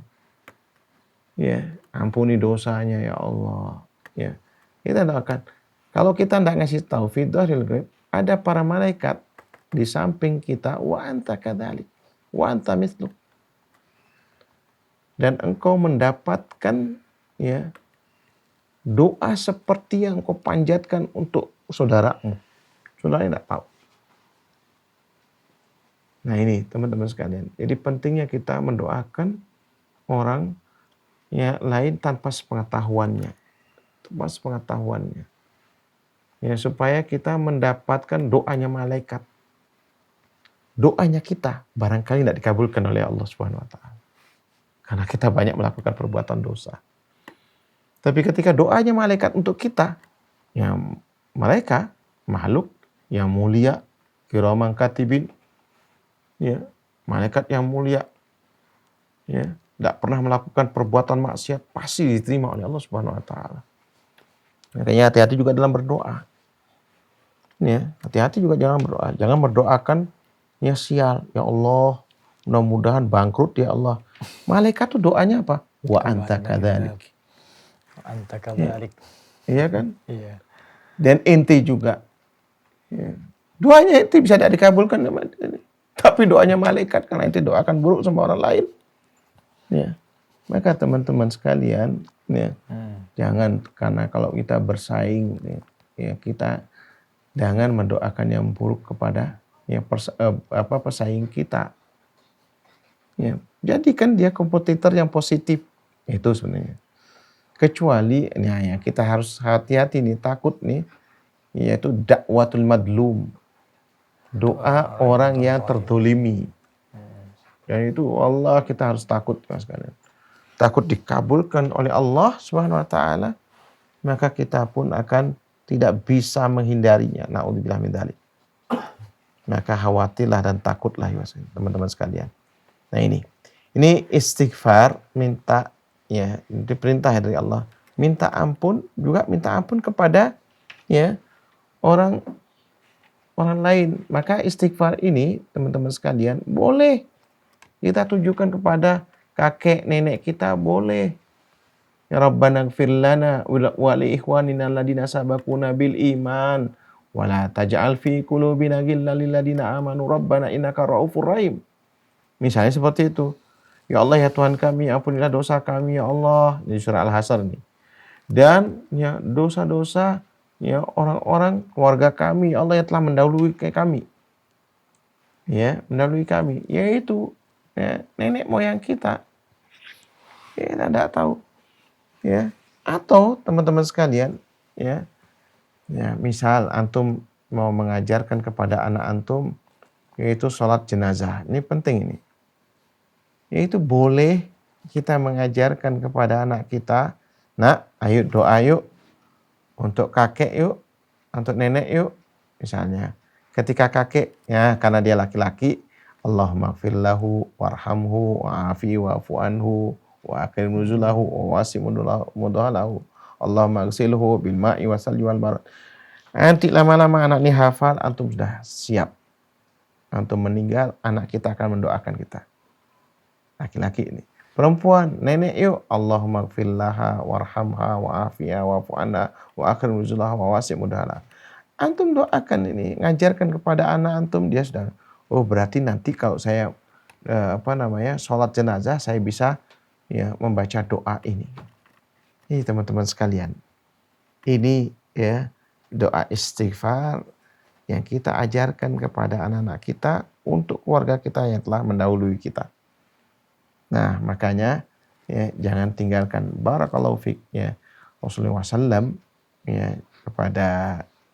Ya, ampuni dosanya ya Allah. Ya. Kita doakan. Kalau kita tidak ngasih tahu fidharil ghaib, ada para malaikat di samping kita, wa anta kadzalik, wa anta mithluk. Dan engkau mendapatkan ya doa seperti yang engkau panjatkan untuk saudaramu. Saudara tidak tahu. Nah ini teman-teman sekalian. Jadi pentingnya kita mendoakan orang ya lain tanpa sepengetahuannya. Tanpa sepengetahuannya. Ya, supaya kita mendapatkan doanya malaikat. Doanya kita barangkali tidak dikabulkan oleh Allah Subhanahu wa taala. Karena kita banyak melakukan perbuatan dosa. Tapi ketika doanya malaikat untuk kita, ya mereka makhluk yang mulia, kiraman katibin, ya, malaikat yang mulia, ya, tidak pernah melakukan perbuatan maksiat, pasti diterima oleh Allah Subhanahu wa taala. Makanya hati-hati juga dalam berdoa. Ya, hati-hati juga jangan berdoa. Jangan berdoakan ya sial, ya Allah, mudah-mudahan bangkrut ya Allah. Malaikat tuh doanya apa? Wa anta kadzalik. Anta kadzalik. Iya kan? Iya. Dan ente juga. Ya. Doanya ente bisa tidak dikabulkan sama ente. Tapi doanya malaikat karena ente doakan buruk sama orang lain. Ya. Maka teman-teman sekalian, ya, jangan karena kalau kita bersaing, ya kita jangan mendoakan yang buruk kepada ya pesaing kita. Ya, jadikan dia kompetitor yang positif. Itu sebenarnya. Kecuali ya kita harus hati-hati nih, takut nih, yaitu dakwatul madlum. Doa orang yang terdolimi. Dan itu Allah kita harus takut sekalian. Takut dikabulkan oleh Allah Subhanahu wa taala, maka kita pun akan tidak bisa menghindarinya. Naudzubillah min dzalik. Maka khawatirlah dan takutlah ya teman-teman sekalian. Nah ini istighfar, minta ya, diperintah dari Allah. Minta ampun, juga minta ampun kepada ya orang lain. Maka istighfar ini teman-teman sekalian boleh kita tunjukkan kepada kakek nenek kita, boleh. Ya Rabbana ighfir lana wa li ikhwanina alladziina sabaquna bil iman wa la taj'al fi qulubina ghillan lil ladziina amanu rabbana innaka ra'ufur rahim. Misalnya seperti itu. Ya Allah ya Tuhan kami, ampunilah dosa kami ya Allah. Di surah Al-Hasyr ini. Dan ya dosa-dosa ya orang-orang keluarga kami, Allah yang telah mendahului kami. Ya, mendahului kami, yaitu ya, nenek moyang kita. Ya, kita tidak tahu. Ya, atau teman-teman sekalian, ya, misal antum mau mengajarkan kepada anak antum yaitu sholat jenazah. Ini penting ini. Yaitu boleh kita mengajarkan kepada anak kita, nak, ayo doa yuk untuk kakek yuk, untuk nenek yuk. Misalnya, ketika kakek, ya karena dia laki-laki, Allahumma ighfir lahu warhamhu wa'afi wa'fu anhu wa akrim nuzulahu wa wasi' mudhalahu. Allahumma ighsilhu bil ma'i wasalji wal barad. Nanti lama-lama anak ini hafal, antum sudah siap. Antum meninggal, anak kita akan mendoakan kita. Laki-laki ini. Perempuan, nenek yuk, Allahumma ighfir laha warhamha wa'afiha wa'fu anha wa akrim nuzulaha wa wasi' mudhalah. Antum doakan ini, ngajarkan kepada anak antum, dia sudah, oh berarti nanti kalau saya sholat jenazah saya bisa ya membaca doa ini. Ini teman-teman sekalian. Ini ya doa istighfar yang kita ajarkan kepada anak-anak kita untuk keluarga kita yang telah mendahului kita. Nah, makanya ya jangan tinggalkan barakallahu fik ya Rasulullah SAW ya kepada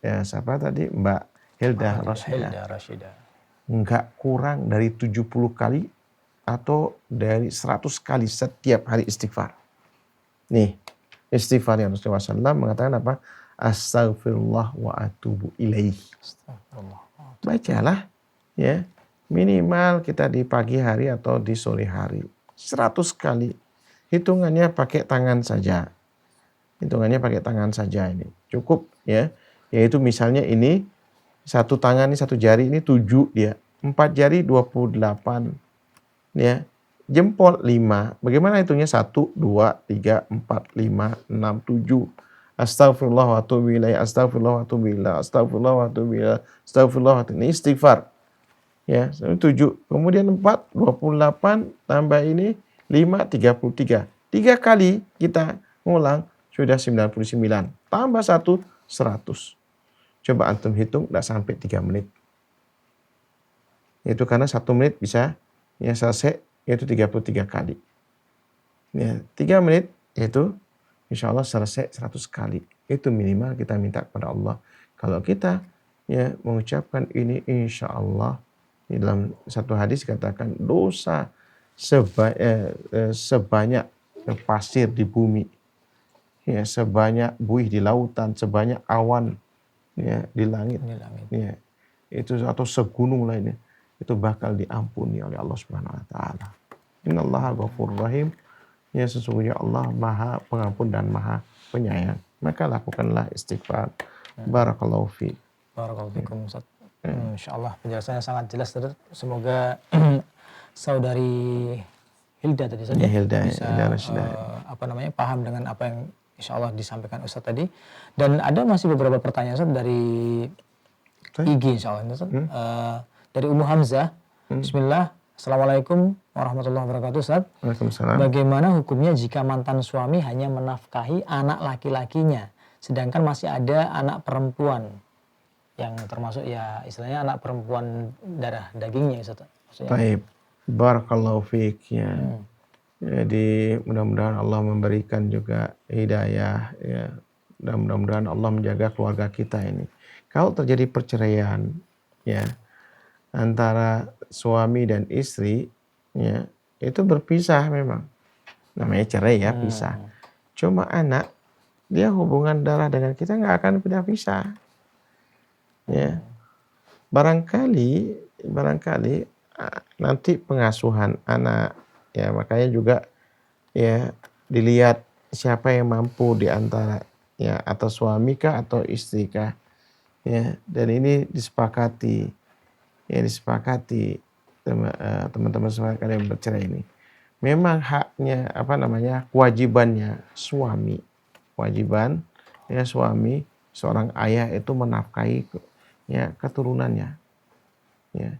ya siapa tadi Mbak Hilda Rashidah. Enggak kurang dari 70 kali atau dari 100 kali setiap hari istighfar. Nih, istighfar yang Rasulullah SAW mengatakan apa? Astaghfirullah wa atubu ilaih. Bacalah ya, minimal kita di pagi hari atau di sore hari. 100 kali. Hitungannya pakai tangan saja. Hitungannya pakai tangan saja ini. Cukup ya. Yaitu misalnya ini satu tangan ini satu jari ini 7 dia. 4 jari 28. Ya. Jempol 5. Bagaimana hitungnya? 1, 2, 3, 4, 5, 6, 7. Astagfirullah wa atubu ilaih. Astagfirullah wa atubu ilaih. Astagfirullah wa atubu ilaih. Astagfirullah wa atubu ilaih. Ini istighfar. Ya, 7. Kemudian 4, 28. Tambah ini 5, 33. 3 kali kita ngulang sudah 99. Tambah 1, 100. Coba antum hitung, tidak sampai 3 menit. Itu karena 1 menit bisa ya selesai, yaitu 33 kali. Ya, 3 menit yaitu insya Allah selesai 100 kali. Itu minimal kita minta kepada Allah. Kalau kita ya mengucapkan ini insya Allah, di dalam satu hadis katakan dosa sebanyak pasir di bumi, ya sebanyak buih di lautan, sebanyak awan ya di langit. Ya, itu atau segunung lainnya itu bakal diampuni oleh Allah Subhanahu wa taala. Innallaha ghafurur rahim. Ya sesungguhnya Allah Maha Pengampun dan Maha Penyayang. Maka lakukanlah istighfar. Barakallahu fi. Barakallahu fikum Ustaz. Insyaallah penjelasannya sangat jelas Ustaz. Semoga saudari Hilda tadi saja ya, Hilda bisa Rashidah. paham dengan apa yang insya Allah disampaikan Ustadz tadi. Dan ada masih beberapa pertanyaan Ustadz dari IG insya Allah. Dari Ummu Hamzah. Bismillah. Assalamualaikum warahmatullahi wabarakatuh Ustadz. Waalaikumsalam. Bagaimana hukumnya jika mantan suami hanya menafkahi anak laki-lakinya, sedangkan masih ada anak perempuan yang termasuk ya istilahnya anak perempuan darah dagingnya Ustadz? Baik. Barakallahu fiik ya. Jadi mudah-mudahan Allah memberikan juga hidayah ya. Dan mudah-mudahan Allah menjaga keluarga kita ini. Kalau terjadi perceraian ya antara suami dan istri ya, itu berpisah memang. Namanya cerai ya, pisah. Cuma anak dia hubungan darah dengan kita nggak akan pisah. Ya. Barangkali nanti pengasuhan anak ya, makanya juga ya dilihat siapa yang mampu di antara ya, atau suami kah atau istri kah ya, dan ini disepakati teman-teman sekalian yang bercerai ini memang haknya kewajiban ya suami seorang ayah itu menafkahi ya keturunannya ya.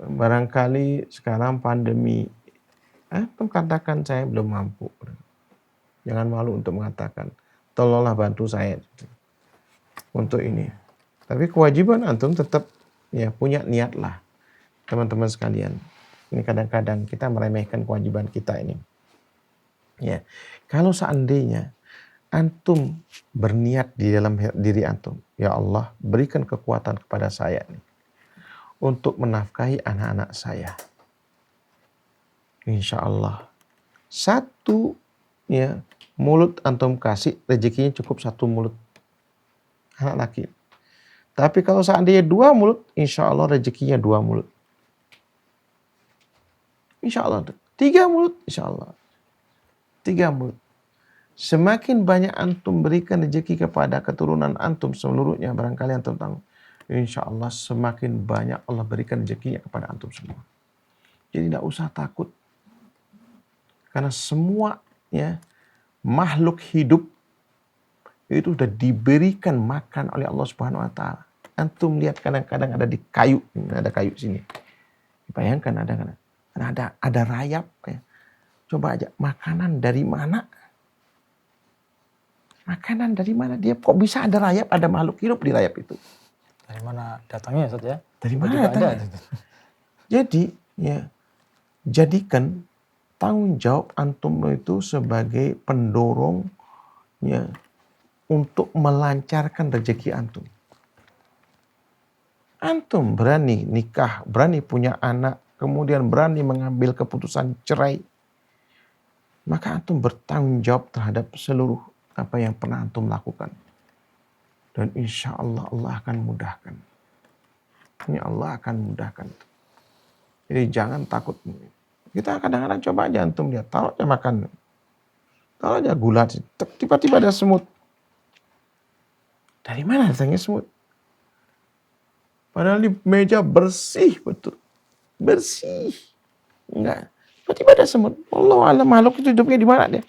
Barangkali sekarang pandemi, katakan saya belum mampu. Jangan malu untuk mengatakan, tolonglah bantu saya untuk ini. Tapi kewajiban antum tetap ya punya niat lah, teman-teman sekalian. Ini kadang-kadang kita meremehkan kewajiban kita ini. Ya, kalau seandainya antum berniat di dalam diri antum, ya Allah berikan kekuatan kepada saya nih untuk menafkahi anak-anak saya. Insya Allah. Satu ya mulut antum kasih, rezekinya cukup satu mulut. Anak laki. Tapi kalau seandainya 2 mulut, insya Allah rezekinya 2 mulut. Insya Allah. 3 mulut, insya Allah. 3 mulut. Semakin banyak antum berikan rezeki kepada keturunan antum seluruhnya, barangkali antum tahu. Insya Allah semakin banyak Allah berikan rezekinya kepada antum semua. Jadi tidak usah takut. Karena semua ya makhluk hidup itu sudah diberikan makan oleh Allah Subhanahu wa taala. Antum lihat kadang-kadang ada di kayu, ada kayu sini. Bayangkan ada rayap ya. Coba aja makanan dari mana? Makanan dari mana? Dia kok bisa ada rayap, ada makhluk hidup di rayap itu? Dari mana datangnya Ustaz ya? Dari mana datangnya? Jadi ya jadikan tanggung jawab antum itu sebagai pendorong ya untuk melancarkan rezeki antum. Antum berani nikah, berani punya anak, kemudian berani mengambil keputusan cerai, maka antum bertanggung jawab terhadap seluruh apa yang pernah antum lakukan. Dan insya Allah Allah akan mudahkan. Ini Allah akan mudahkan. Jadi jangan takut. Kita kadang-kadang coba aja antum lihat, taruh aja makan. Taruh aja gula, tiba-tiba ada semut. Dari mana datangnya semut? Padahal di meja bersih betul. Bersih. Enggak. Tiba-tiba ada semut. Allah alam makhluk itu hidupnya di mana dia?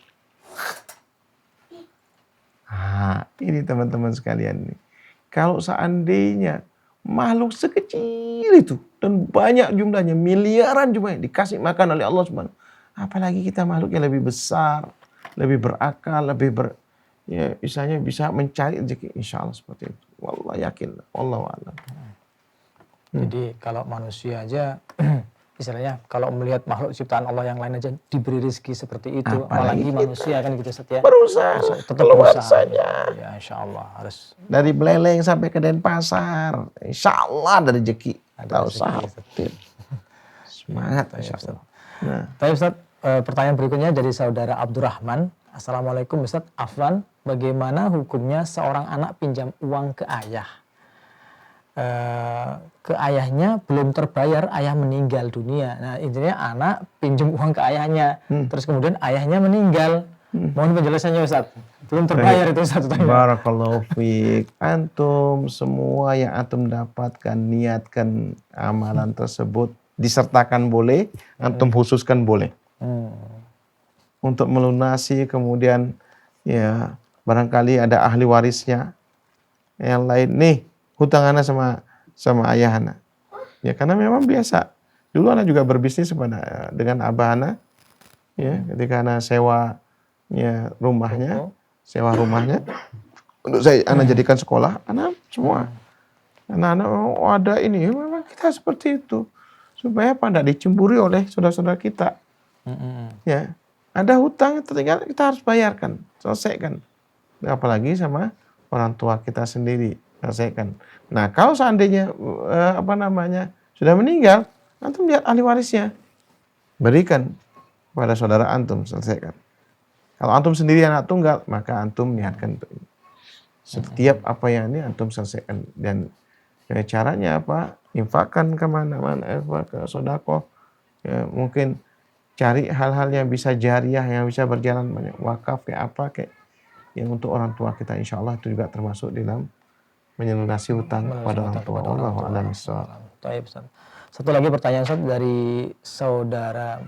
Ini teman-teman sekalian nih. Kalau seandainya makhluk sekecil itu dan banyak jumlahnya, miliaran jumlahnya dikasih makan oleh Allah Subhanahu. Apalagi kita makhluk yang lebih besar, lebih berakal, ya misalnya bisa mencari rezeki, insya Allah seperti itu. Wallah yakin, wallahu a'lam. Jadi kalau manusia aja istilahnya kalau melihat makhluk ciptaan Allah yang lain aja diberi rezeki seperti itu, apalagi manusia kan gitu setia. Berusaha, tetap keluar berusaha saja. Ya insya Allah harus. Dari Beleleng sampai ke Denpasar, insya Allah ada rezeki. Tahu usaha. Semangat insya Allah. Nah. Tapi Ustaz, pertanyaan berikutnya dari saudara Abdurrahman. Assalamualaikum Ustaz, Afwan, bagaimana hukumnya seorang anak pinjam uang ke ayah? Ke ayahnya belum terbayar, ayah meninggal dunia. Nah intinya anak pinjam uang ke ayahnya, terus kemudian ayahnya meninggal. Mohon penjelasannya Ustaz. Belum terbayar itu satu tanya. Barakallahu fiik. Antum semua yang antum dapatkan, niatkan amalan tersebut, disertakan boleh, antum khususkan boleh. Untuk melunasi kemudian ya barangkali ada ahli warisnya yang lain nih hutang anak sama ayah anak. Ya karena memang biasa. Dulu anak juga berbisnis dengan abah anak. Ya, ketika anak sewa rumahnya untuk anak jadikan sekolah, anak semua. Anak-anak ada ini, memang kita seperti itu. Supaya tidak dicemburi oleh saudara-saudara kita. Ya, ada hutang tinggal kita harus bayarkan, selesaikan. Apalagi sama orang tua kita sendiri, selesaikan. Nah, kalau seandainya sudah meninggal, antum lihat ahli warisnya, berikan pada saudara antum, selesaikan. Kalau antum sendiri anak tunggal, maka antum niatkan untuk ini. Setiap apa yang ini antum selesaikan, dan caranya apa? Infakkan kemana-mana, ke sedekah. Ya, mungkin cari hal-hal yang bisa jariah, yang bisa berjalan banyak, wakaf kayak apa kayak yang untuk orang tua kita, insya Allah itu juga termasuk dalam melunasi hutang pada orang tua. Wallahu a'lam bishawab. Satu lagi pertanyaan Ustaz dari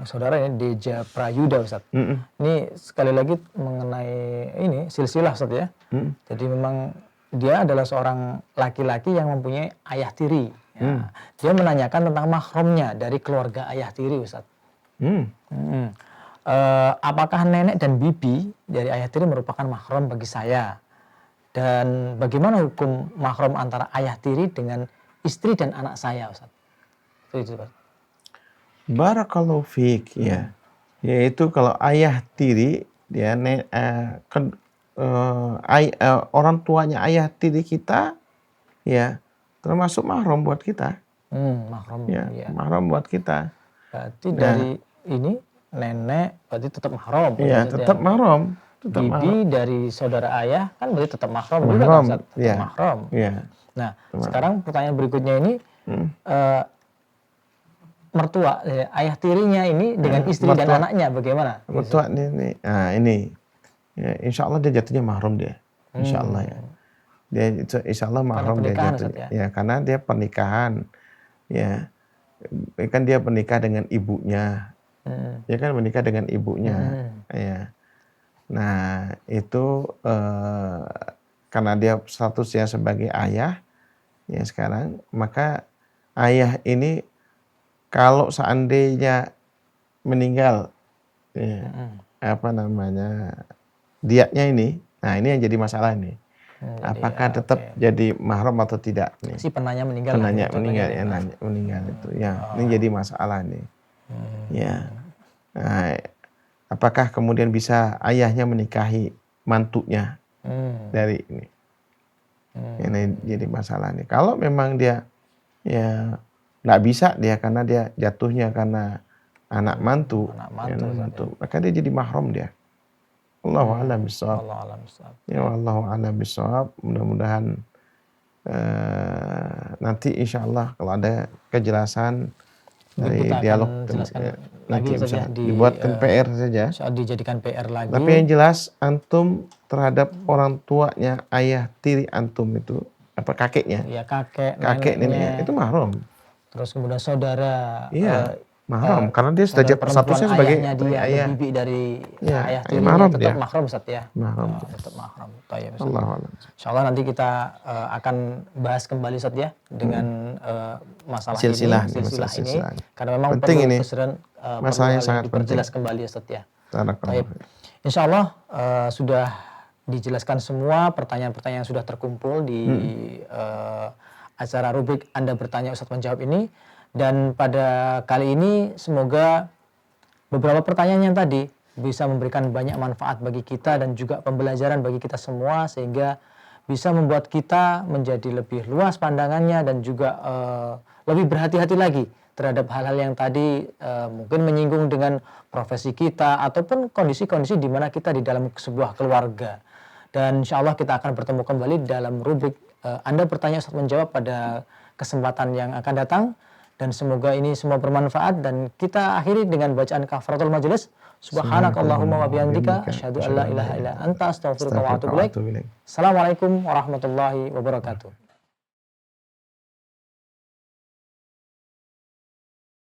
saudara ini Deja Prayuda Ustaz. Ini sekali lagi mengenai ini silsilah Ustaz ya. Jadi memang dia adalah seorang laki-laki yang mempunyai ayah tiri. Ya. Dia menanyakan tentang mahramnya dari keluarga ayah tiri Ustaz. Apakah nenek dan bibi dari ayah tiri merupakan mahram bagi saya? Dan bagaimana hukum mahram antara ayah tiri dengan istri dan anak saya Ustaz? Itu Pak. Barakallahu fiik, ya. Yaitu kalau ayah tiri dia orang tuanya ayah tiri kita ya termasuk mahram buat kita. Mahram ya. Mahram buat kita. Berarti dari ini nenek berarti tetap mahram. Iya, tetap mahram. Bibi dari saudara ayah kan berarti tetap mahram juga kan Ustaz? Tetap mahram. Iya. Nah, sekarang pertanyaan berikutnya ini mertua ayah tirinya ini dengan istri dan anaknya bagaimana? Mertua ini, nah ini, ya, insya Allah dia jatuhnya mahram dia, insya Allah ya. Dia insya Allah mahram dia jatuhnya, ya karena dia pernikahan, ya kan dia menikah dengan ibunya, dia kan menikah dengan ibunya, ya. Nah itu karena dia statusnya sebagai ayah, ya sekarang maka ayah ini kalau seandainya meninggal, ya, diatnya ini, nah ini yang jadi masalah nih. Apakah tetap jadi mahram atau tidak nih? Si penanya meninggal. Meninggal itu, ya. Ini jadi masalah nih. Ya. Nah, apakah kemudian bisa ayahnya menikahi mantunya dari ini? Ini jadi masalah nih. Kalau memang dia ya nggak bisa dia karena dia jatuhnya karena anak mantu, maka dia jadi mahram dia. Allahu a'lam bishawab. Ya wallahu a'lam bishawab. Mudah-mudahan nanti insya Allah kalau ada kejelasan dari dialog nanti bisa dibuatkan PR saja. Dijadikan PR lagi. Tapi yang jelas antum terhadap orang tuanya ayah tiri antum itu apa kakeknya? Ya kakek, neneknya itu mahram. Terus kemudian saudara, mahram karena dia sudah statusnya sebagai ayah. Bibi dari ayah tiri tetap mahram Ustaz ya. Mahram. Tetap mahram. Insyaallah nanti kita akan bahas kembali Ustaz ya dengan masalah silsilah ini karena memang penting perlu ini. Masalahnya sangat diperjelas kembali Ustaz ya. Baik. Insyaallah sudah dijelaskan semua pertanyaan-pertanyaan yang sudah terkumpul di acara rubrik Anda Bertanya Ustadz Menjawab ini. Dan pada kali ini semoga beberapa pertanyaan yang tadi bisa memberikan banyak manfaat bagi kita dan juga pembelajaran bagi kita semua sehingga bisa membuat kita menjadi lebih luas pandangannya dan juga lebih berhati-hati lagi terhadap hal-hal yang tadi mungkin menyinggung dengan profesi kita ataupun kondisi-kondisi di mana kita di dalam sebuah keluarga. Dan insya Allah kita akan bertemu kembali dalam rubrik Anda Bertanya Ustadz Menjawab pada kesempatan yang akan datang. Dan semoga ini semua bermanfaat dan kita akhiri dengan bacaan kafaratul majelis. Subhanakallahumma wa bihamdika asyhadu an la ilaha illa anta astaghfiruka wa atubu ilaik. Assalamualaikum warahmatullahi wabarakatuh.